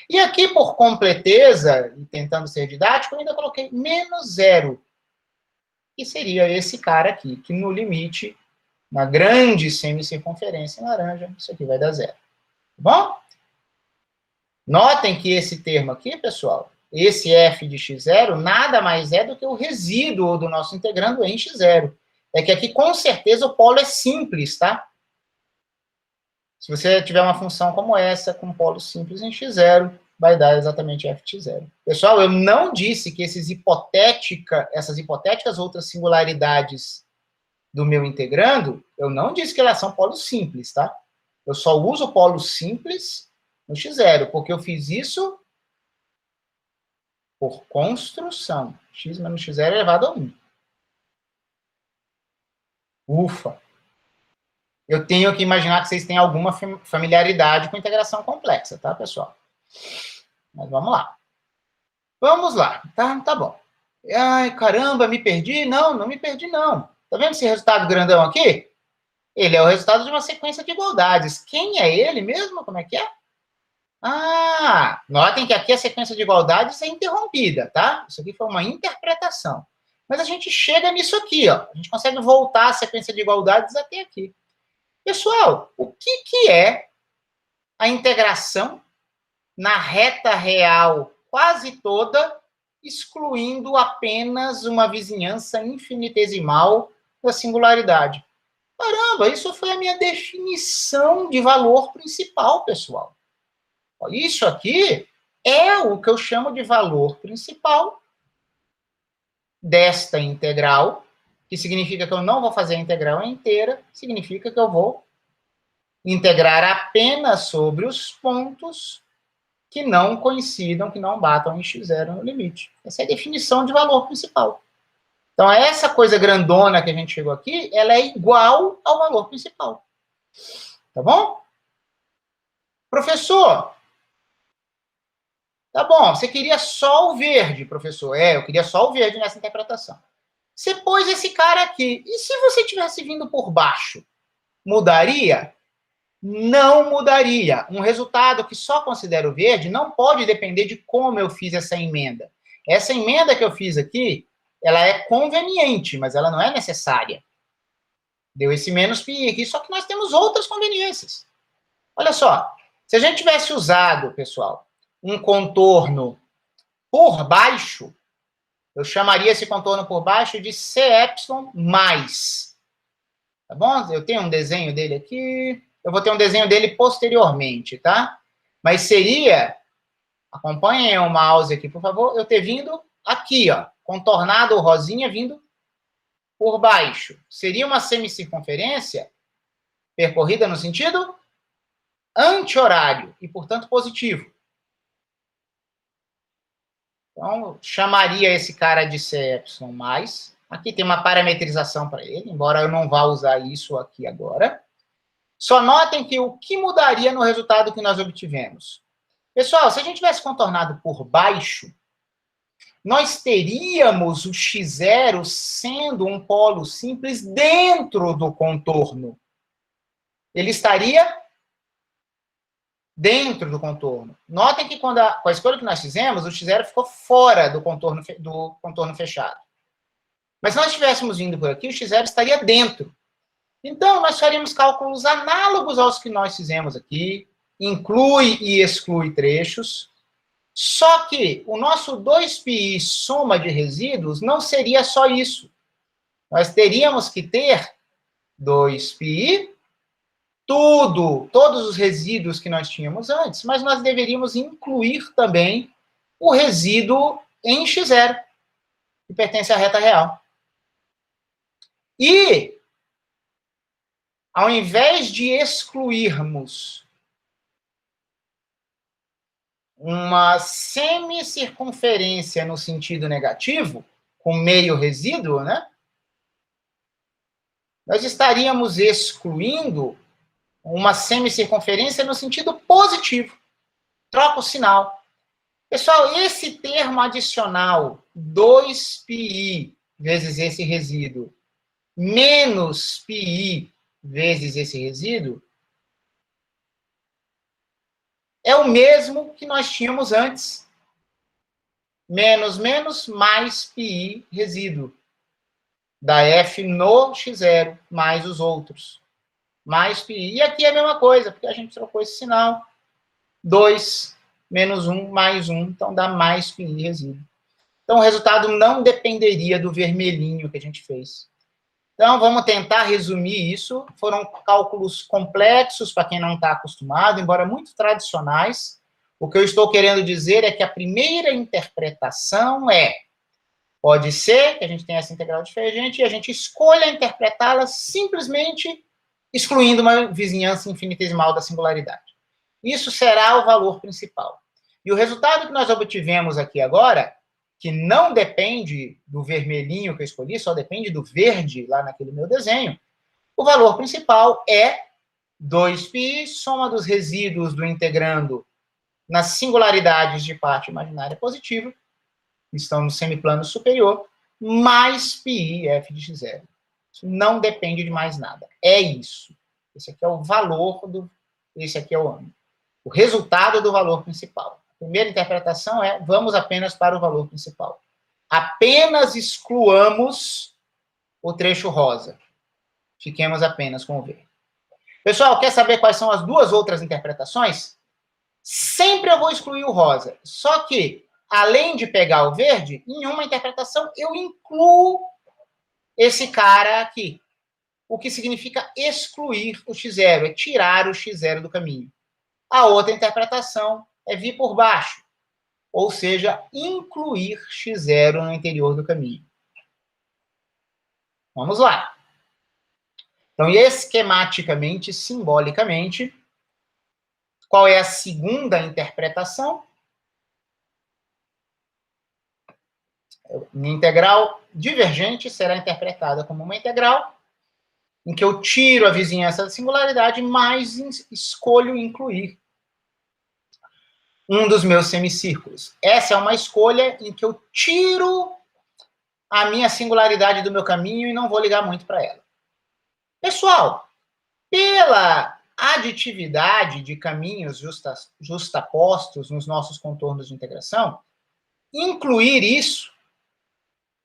Speaker 1: E aqui, por completeza, e tentando ser didático, eu ainda coloquei menos zero, que seria esse cara aqui, que no limite, na grande semicircunferência em laranja, isso aqui vai dar zero. Tá bom? Notem que esse termo aqui, pessoal, esse f de x0, nada mais é do que o resíduo do nosso integrando em x0. É que aqui, com certeza, o polo é simples, tá? Se você tiver uma função como essa, com polo simples em x0, vai dar exatamente f de zero. Pessoal, eu não disse que essas hipotéticas outras singularidades do meu integrando, eu não disse que elas são polos simples, tá? Eu só uso o polo simples no x0, porque eu fiz isso por construção. X menos x0 elevado a 1. Ufa! Eu tenho que imaginar que vocês têm alguma familiaridade com integração complexa, tá, pessoal? Mas vamos lá. Vamos lá, tá bom. Ai, caramba, me perdi? Não, não me perdi, não. Tá vendo esse resultado grandão aqui? Ele é o resultado de uma sequência de igualdades. Quem é ele mesmo? Como é que é? Ah, notem que aqui a sequência de igualdades é interrompida, tá? Isso aqui foi uma interpretação. Mas a gente chega nisso aqui, ó. A gente consegue voltar a sequência de igualdades até aqui. Pessoal, o que é a integração na reta real quase toda, excluindo apenas uma vizinhança infinitesimal da singularidade? Caramba, isso foi a minha definição de valor principal, pessoal. Isso aqui é o que eu chamo de valor principal desta integral, que significa que eu não vou fazer a integral inteira, significa que eu vou integrar apenas sobre os pontos que não coincidam, que não batam em x0 no limite. Essa é a definição de valor principal. Então, essa coisa grandona que a gente chegou aqui, ela é igual ao valor principal. Tá bom? Professor, tá bom, você queria só o verde, professor. Eu queria só o verde nessa interpretação. Você pôs esse cara aqui. E se você tivesse vindo por baixo? Mudaria? Não mudaria. Um resultado que só considero verde não pode depender de como eu fiz essa emenda. Essa emenda que eu fiz aqui, ela é conveniente, mas ela não é necessária. Deu esse menos pi aqui, só que nós temos outras conveniências. Olha só, se a gente tivesse usado, pessoal, um contorno por baixo, eu chamaria esse contorno por baixo de CY mais. Tá bom? Eu tenho um desenho dele aqui. Eu vou ter um desenho dele posteriormente, tá? Mas seria, acompanhem o mouse aqui, por favor, eu ter vindo aqui, ó, contornado o rosinha vindo por baixo. Seria uma semicircunferência percorrida no sentido anti-horário e, portanto, positivo. Então, chamaria esse cara de CY+. Aqui tem uma parametrização para ele, embora eu não vá usar isso aqui agora. Só notem que o que mudaria no resultado que nós obtivemos? Pessoal, se a gente tivesse contornado por baixo, nós teríamos o x0 sendo um polo simples dentro do contorno. Ele estaria dentro do contorno. Notem que com a escolha que nós fizemos, o x0 ficou fora do contorno fechado. Mas se nós estivéssemos vindo por aqui, o x0 estaria dentro. Então, nós faríamos cálculos análogos aos que nós fizemos aqui, inclui e exclui trechos, só que o nosso 2πi soma de resíduos não seria só isso. Nós teríamos que ter 2πi, todos os resíduos que nós tínhamos antes, mas nós deveríamos incluir também o resíduo em x0, que pertence à reta real. E, ao invés de excluirmos uma semicircunferência no sentido negativo, com meio resíduo, né? Nós estaríamos excluindo uma semicircunferência no sentido positivo. Troca o sinal. Pessoal, esse termo adicional, 2πi vezes esse resíduo, menos πi vezes esse resíduo, é o mesmo que nós tínhamos antes. Menos, mais πi resíduo. Da f no x0, mais os outros. Mais πi. E aqui é a mesma coisa, porque a gente trocou esse sinal. 2 menos 1 mais 1, então dá mais πi resíduo. Então o resultado não dependeria do vermelhinho que a gente fez. Então, vamos tentar resumir isso. Foram cálculos complexos para quem não está acostumado, embora muito tradicionais. O que eu estou querendo dizer é que a primeira interpretação pode ser que a gente tenha essa integral divergente e a gente escolha interpretá-la simplesmente excluindo uma vizinhança infinitesimal da singularidade. Isso será o valor principal. E o resultado que nós obtivemos aqui agora, que não depende do vermelhinho que eu escolhi, só depende do verde lá naquele meu desenho, o valor principal é 2π, soma dos resíduos do integrando nas singularidades de parte imaginária positiva, que estão no semiplano superior, mais πi f de x0. Isso não depende de mais nada. É isso. Esse aqui é o valor esse aqui é o resultado do valor principal. A primeira interpretação é, vamos apenas para o valor principal. Apenas excluamos o trecho rosa. Fiquemos apenas com o verde. Pessoal, quer saber quais são as duas outras interpretações? Sempre eu vou excluir o rosa. Só que, além de pegar o verde, em uma interpretação eu incluo esse cara aqui. O que significa excluir o x0, é tirar o x0 do caminho. A outra interpretação é vir por baixo, ou seja, incluir x0 no interior do caminho. Vamos lá. Então, esquematicamente, simbolicamente, qual é a segunda interpretação? Minha integral divergente será interpretada como uma integral em que eu tiro a vizinhança da singularidade, mas escolho incluir um dos meus semicírculos. Essa é uma escolha em que eu tiro a minha singularidade do meu caminho e não vou ligar muito para ela. Pessoal, pela aditividade de caminhos justapostos nos nossos contornos de integração, incluir isso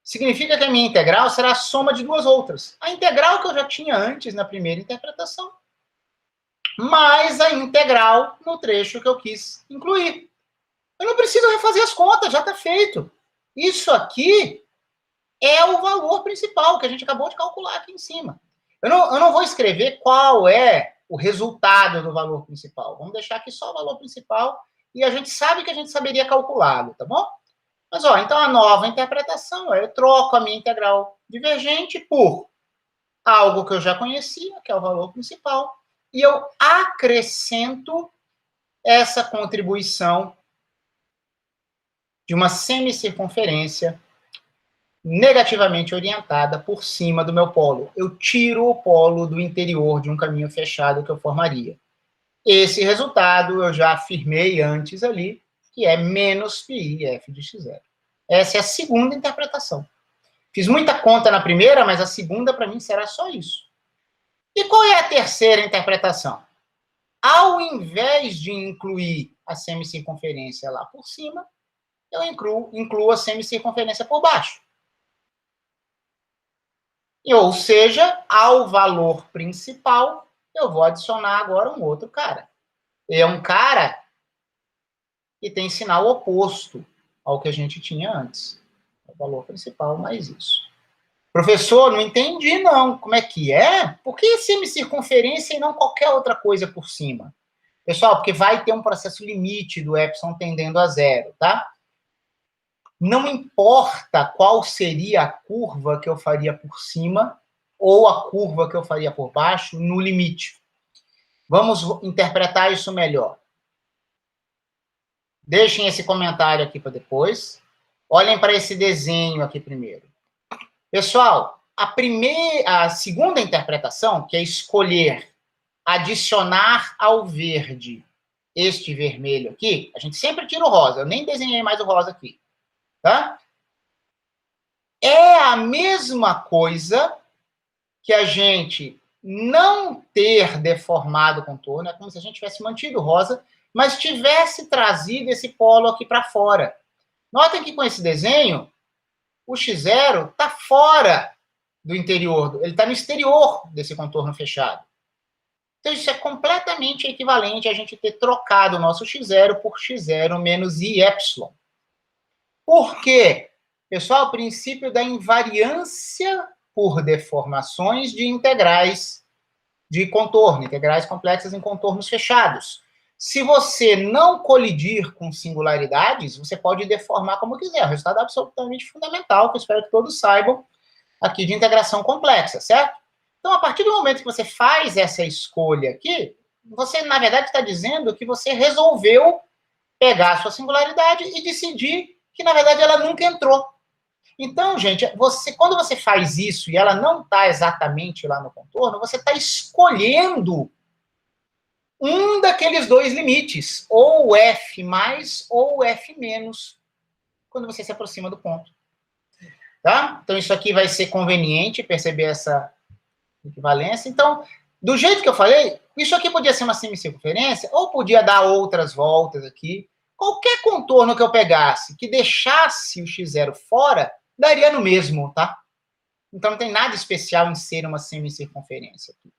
Speaker 1: significa que a minha integral será a soma de duas outras. A integral que eu já tinha antes na primeira interpretação, mais a integral no trecho que eu quis incluir. Eu não preciso refazer as contas, já está feito. Isso aqui é o valor principal que a gente acabou de calcular aqui em cima. Eu não vou escrever qual é o resultado do valor principal. Vamos deixar aqui só o valor principal e a gente sabe que a gente saberia calculá-lo, tá bom? Mas, ó, então a nova interpretação é eu troco a minha integral divergente por algo que eu já conhecia, que é o valor principal, e eu acrescento essa contribuição de uma semicircunferência negativamente orientada por cima do meu polo. Eu tiro o polo do interior de um caminho fechado que eu formaria. Esse resultado eu já afirmei antes ali, que é menos πi f de x0. Essa é a segunda interpretação. Fiz muita conta na primeira, mas a segunda, para mim, será só isso. E qual é a terceira interpretação? Ao invés de incluir a semicircunferência lá por cima, eu incluo a semicircunferência por baixo. Ou seja, ao valor principal, eu vou adicionar agora um outro cara. É um cara que tem sinal oposto ao que a gente tinha antes. É o valor principal mais isso. Professor, não entendi, não. Como é que é? Por que semicircunferência e não qualquer outra coisa por cima? Pessoal, porque vai ter um processo limite do epsilon tendendo a zero, tá? Não importa qual seria a curva que eu faria por cima ou a curva que eu faria por baixo no limite. Vamos interpretar isso melhor. Deixem esse comentário aqui para depois. Olhem para esse desenho aqui primeiro. Pessoal, a segunda interpretação, que é escolher adicionar ao verde este vermelho aqui, a gente sempre tira o rosa, eu nem desenhei mais o rosa aqui, tá? É a mesma coisa que a gente não ter deformado o contorno, é como se a gente tivesse mantido o rosa, mas tivesse trazido esse polo aqui para fora. Notem que com esse desenho, o x0 está fora do interior, ele está no exterior desse contorno fechado. Então, isso é completamente equivalente a gente ter trocado o nosso x0 por x0 menos i epsilon. Por quê? Pessoal, o princípio da invariância por deformações de integrais de contorno, integrais complexas em contornos fechados. Se você não colidir com singularidades, você pode deformar como quiser. O resultado é absolutamente fundamental, que eu espero que todos saibam, aqui de integração complexa, certo? Então, a partir do momento que você faz essa escolha aqui, você, na verdade, está dizendo que você resolveu pegar a sua singularidade e decidir que, na verdade, ela nunca entrou. Então, gente, quando você faz isso e ela não está exatamente lá no contorno, você está escolhendo um daqueles dois limites, ou o F mais ou o F menos, quando você se aproxima do ponto. Tá? Então, isso aqui vai ser conveniente perceber essa equivalência. Então, do jeito que eu falei, isso aqui podia ser uma semicircunferência, ou podia dar outras voltas aqui. Qualquer contorno que eu pegasse, que deixasse o x0 fora, daria no mesmo, tá? Então, não tem nada especial em ser uma semicircunferência aqui.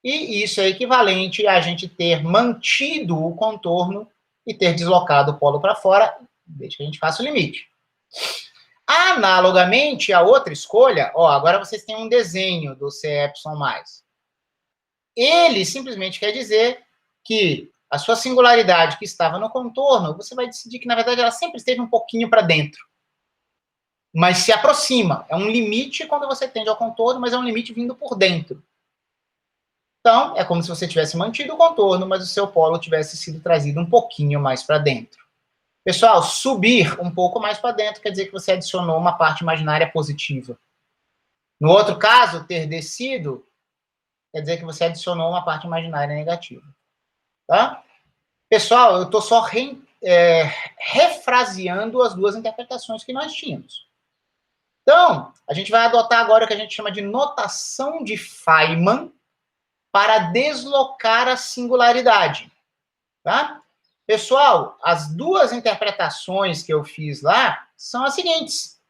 Speaker 1: E isso é equivalente a gente ter mantido o contorno e ter deslocado o polo para fora, desde que a gente faça o limite. Analogamente, a outra escolha, ó, agora vocês têm um desenho do CY+. Ele simplesmente quer dizer que a sua singularidade que estava no contorno, você vai decidir que, na verdade, ela sempre esteve um pouquinho para dentro. Mas se aproxima. É um limite quando você tende ao contorno, mas é um limite vindo por dentro. Então, é como se você tivesse mantido o contorno, mas o seu polo tivesse sido trazido um pouquinho mais para dentro. Pessoal, subir um pouco mais para dentro quer dizer que você adicionou uma parte imaginária positiva. No outro caso, ter descido quer dizer que você adicionou uma parte imaginária negativa. Tá? Pessoal, eu estou só refraseando as duas interpretações que nós tínhamos. Então, a gente vai adotar agora o que a gente chama de notação de Feynman para deslocar a singularidade. Tá? Pessoal, as duas interpretações que eu fiz lá são as seguintes.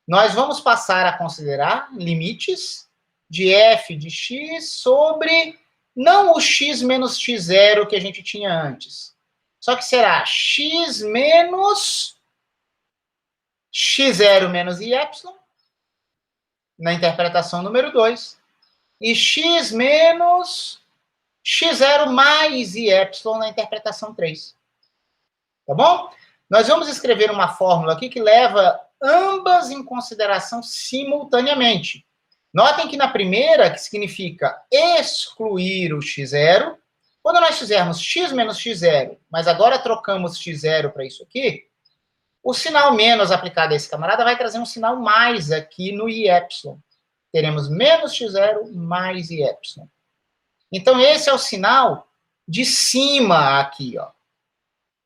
Speaker 1: Nós vamos passar a considerar limites de f de x sobre não o x menos x0 que a gente tinha antes. Só que será x menos x0 menos y na interpretação número 2 e x menos x0 mais y na interpretação 3. Tá bom? Nós vamos escrever uma fórmula aqui que leva ambas em consideração simultaneamente. Notem que na primeira, que significa excluir o x0, quando nós fizermos x menos x0, mas agora trocamos x0 para isso aqui, o sinal menos aplicado a esse camarada vai trazer um sinal mais aqui no y. Teremos menos x0 mais y. Então, esse é o sinal de cima aqui, ó.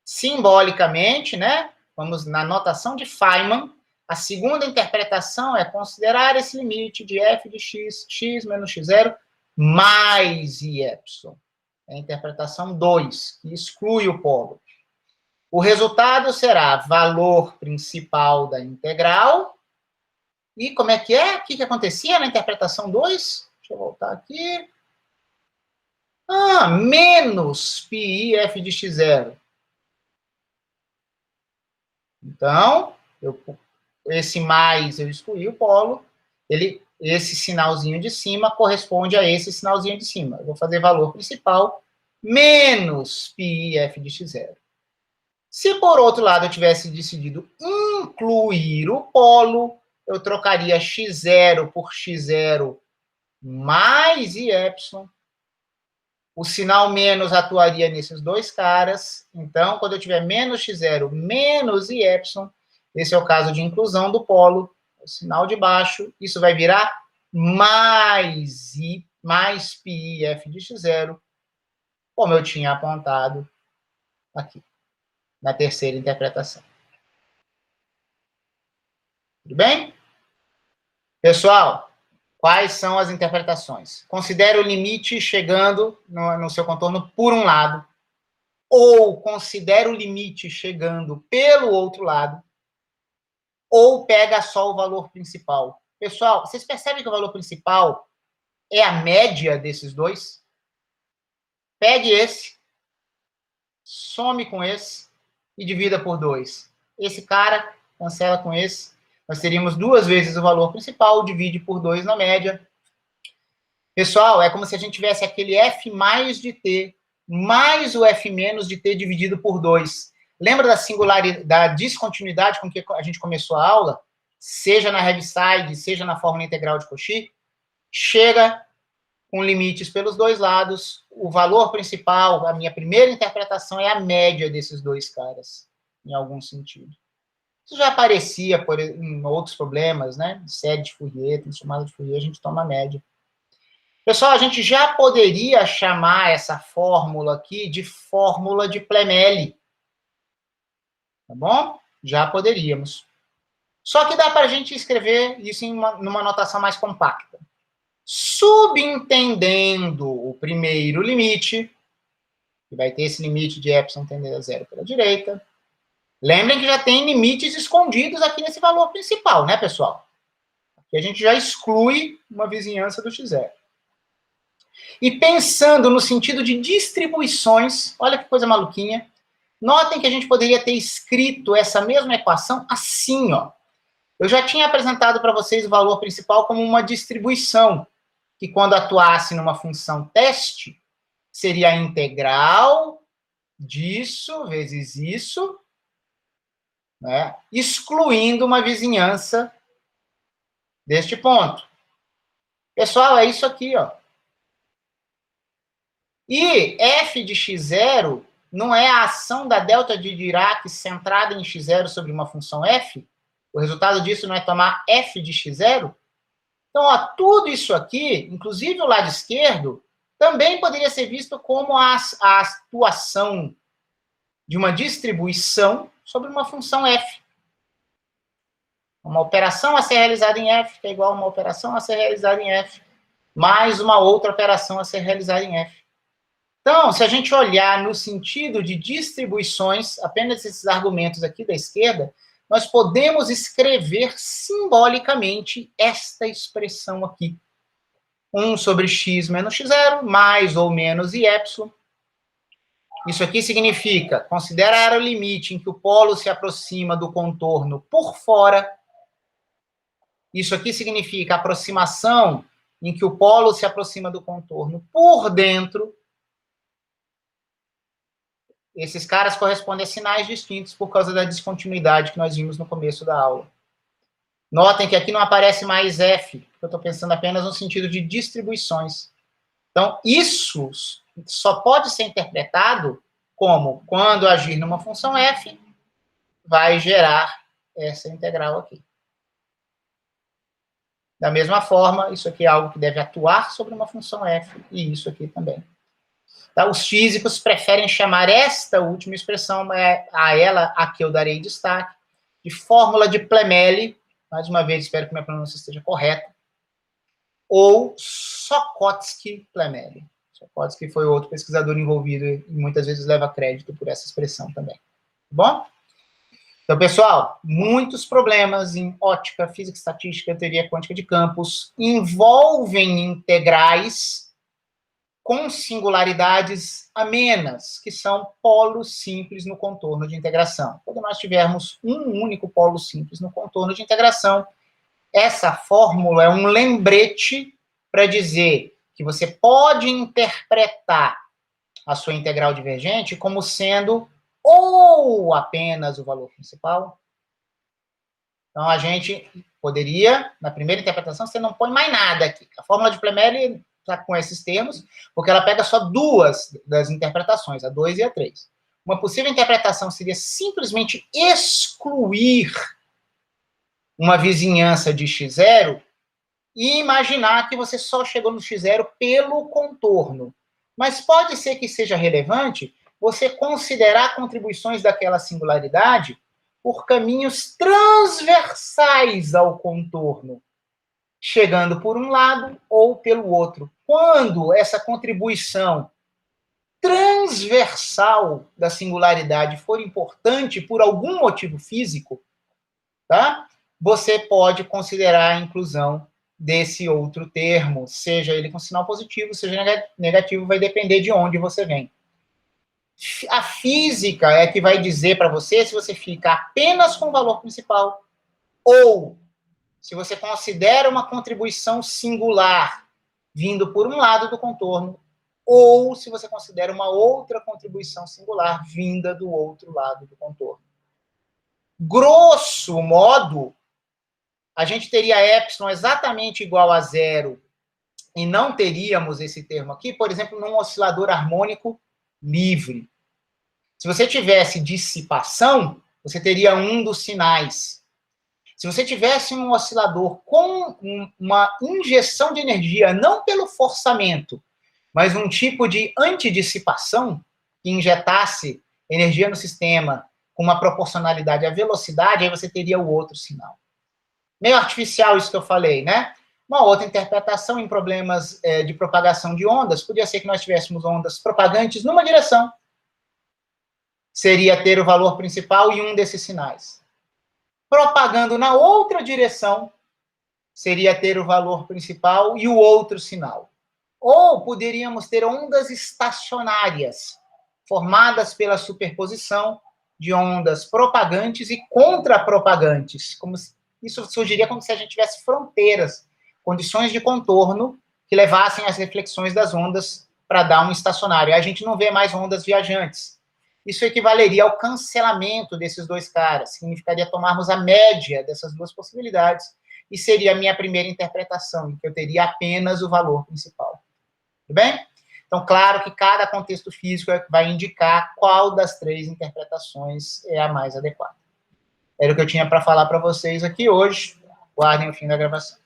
Speaker 1: Simbolicamente, né? Vamos na notação de Feynman. A segunda interpretação é considerar esse limite de f de x, x menos x0, mais y. É a interpretação 2, que exclui o polo. O resultado será valor principal da integral. E como é que é? O que acontecia na interpretação 2? Deixa eu voltar aqui. Menos pi f de x0. Então, esse mais eu excluí o polo, esse sinalzinho de cima corresponde a esse sinalzinho de cima. Eu vou fazer valor principal menos pi f de x0. Se, por outro lado, eu tivesse decidido incluir o polo, eu trocaria x0 por x0 mais y. O sinal menos atuaria nesses dois caras. Então, quando eu tiver menos x0 menos y, esse é o caso de inclusão do polo, o sinal de baixo, isso vai virar mais pi f de x0, como eu tinha apontado aqui, na terceira interpretação. Tudo bem? Pessoal, quais são as interpretações? Considere o limite chegando no seu contorno por um lado, ou considere o limite chegando pelo outro lado, ou pega só o valor principal. Pessoal, vocês percebem que o valor principal é a média desses dois? Pegue esse, some com esse e divida por 2. Esse cara cancela com esse. Nós teríamos 2 vezes o valor principal, divide por 2 na média. Pessoal, é como se a gente tivesse aquele f mais de t mais o F- de t dividido por 2. Lembra da singularidade, da descontinuidade com que a gente começou a aula? Seja na Heaviside, seja na fórmula integral de Cauchy, chega com limites pelos dois lados. O valor principal, a minha primeira interpretação, é a média desses dois caras, em algum sentido. Isso já aparecia em outros problemas, né? Série de Fourier, transformada de Fourier, a gente toma a média. Pessoal, a gente já poderia chamar essa fórmula aqui de fórmula de Plemele. Tá bom? Já poderíamos. Só que dá para a gente escrever isso numa notação mais compacta. Subentendendo o primeiro limite, que vai ter esse limite de epsilon tendendo a zero pela direita. Lembrem que já tem limites escondidos aqui nesse valor principal, né, pessoal? Aqui a gente já exclui uma vizinhança do x0. E pensando no sentido de distribuições, olha que coisa maluquinha. Notem que a gente poderia ter escrito essa mesma equação assim, ó. Eu já tinha apresentado para vocês o valor principal como uma distribuição, que quando atuasse numa função teste, seria a integral disso vezes isso, né, excluindo uma vizinhança deste ponto. Pessoal, é isso aqui, ó. E f de x0 não é a ação da delta de Dirac centrada em x0 sobre uma função f? O resultado disso não é tomar f de x0? Então, ó, tudo isso aqui, inclusive o lado esquerdo, também poderia ser visto como a atuação de uma distribuição sobre uma função f. Uma operação a ser realizada em f é igual a uma operação a ser realizada em f, mais uma outra operação a ser realizada em f. Então, se a gente olhar no sentido de distribuições, apenas esses argumentos aqui da esquerda, nós podemos escrever simbolicamente esta expressão aqui. 1 sobre x menos x0, mais ou menos i epsilon. Isso aqui significa considerar o limite em que o polo se aproxima do contorno por fora. Isso aqui significa aproximação em que o polo se aproxima do contorno por dentro. Esses caras correspondem a sinais distintos por causa da descontinuidade que nós vimos no começo da aula. Notem que aqui não aparece mais f, porque eu estou pensando apenas no sentido de distribuições. Então, isso só pode ser interpretado como, quando agir numa função f, vai gerar essa integral aqui. Da mesma forma, isso aqui é algo que deve atuar sobre uma função f, e isso aqui também. Tá? Os físicos preferem chamar esta última expressão, a ela a que eu darei destaque, de fórmula de Plemele, mais uma vez, espero que minha pronúncia esteja correta, ou Sokotski-Plemele. Sokotski foi outro pesquisador envolvido e muitas vezes leva crédito por essa expressão também. Tá bom? Então, pessoal, muitos problemas em ótica, física, estatística, teoria quântica de campos envolvem integrais com singularidades amenas, que são polos simples no contorno de integração. Quando nós tivermos um único polo simples no contorno de integração, essa fórmula é um lembrete para dizer que você pode interpretar a sua integral divergente como sendo ou apenas o valor principal. Então, a gente poderia, na primeira interpretação, você não põe mais nada aqui. A fórmula de Plemele está com esses termos, porque ela pega só duas das interpretações, a 2 e a 3. Uma possível interpretação seria simplesmente excluir uma vizinhança de x0 e imaginar que você só chegou no x0 pelo contorno. Mas pode ser que seja relevante você considerar contribuições daquela singularidade por caminhos transversais ao contorno, chegando por um lado ou pelo outro. Quando essa contribuição transversal da singularidade for importante por algum motivo físico, tá? Você pode considerar a inclusão desse outro termo, seja ele com sinal positivo, seja negativo, vai depender de onde você vem. A física é que vai dizer para você se você fica apenas com o valor principal ou se você considera uma contribuição singular vindo por um lado do contorno ou se você considera uma outra contribuição singular vinda do outro lado do contorno. Grosso modo, a gente teria epsilon exatamente igual a zero e não teríamos esse termo aqui, por exemplo, num oscilador harmônico livre. Se você tivesse dissipação, você teria um dos sinais. Se você tivesse um oscilador com uma injeção de energia, não pelo forçamento, mas um tipo de antidissipação, que injetasse energia no sistema com uma proporcionalidade à velocidade, aí você teria o outro sinal. Meio artificial isso que eu falei, né? Uma outra interpretação em problemas de propagação de ondas, podia ser que nós tivéssemos ondas propagantes numa direção, seria ter o valor principal e um desses sinais. Propagando na outra direção, seria ter o valor principal e o outro sinal. Ou poderíamos ter ondas estacionárias, formadas pela superposição de ondas propagantes e contrapropagantes. Isso surgiria como se a gente tivesse fronteiras, condições de contorno que levassem as reflexões das ondas para dar um estacionário. Aí a gente não vê mais ondas viajantes. Isso equivaleria ao cancelamento desses dois caras. Significaria tomarmos a média dessas duas possibilidades e seria a minha primeira interpretação, em que eu teria apenas o valor principal. Tudo bem? Então, claro que cada contexto físico vai indicar qual das três interpretações é a mais adequada. Era o que eu tinha para falar para vocês aqui hoje. Guardem o fim da gravação.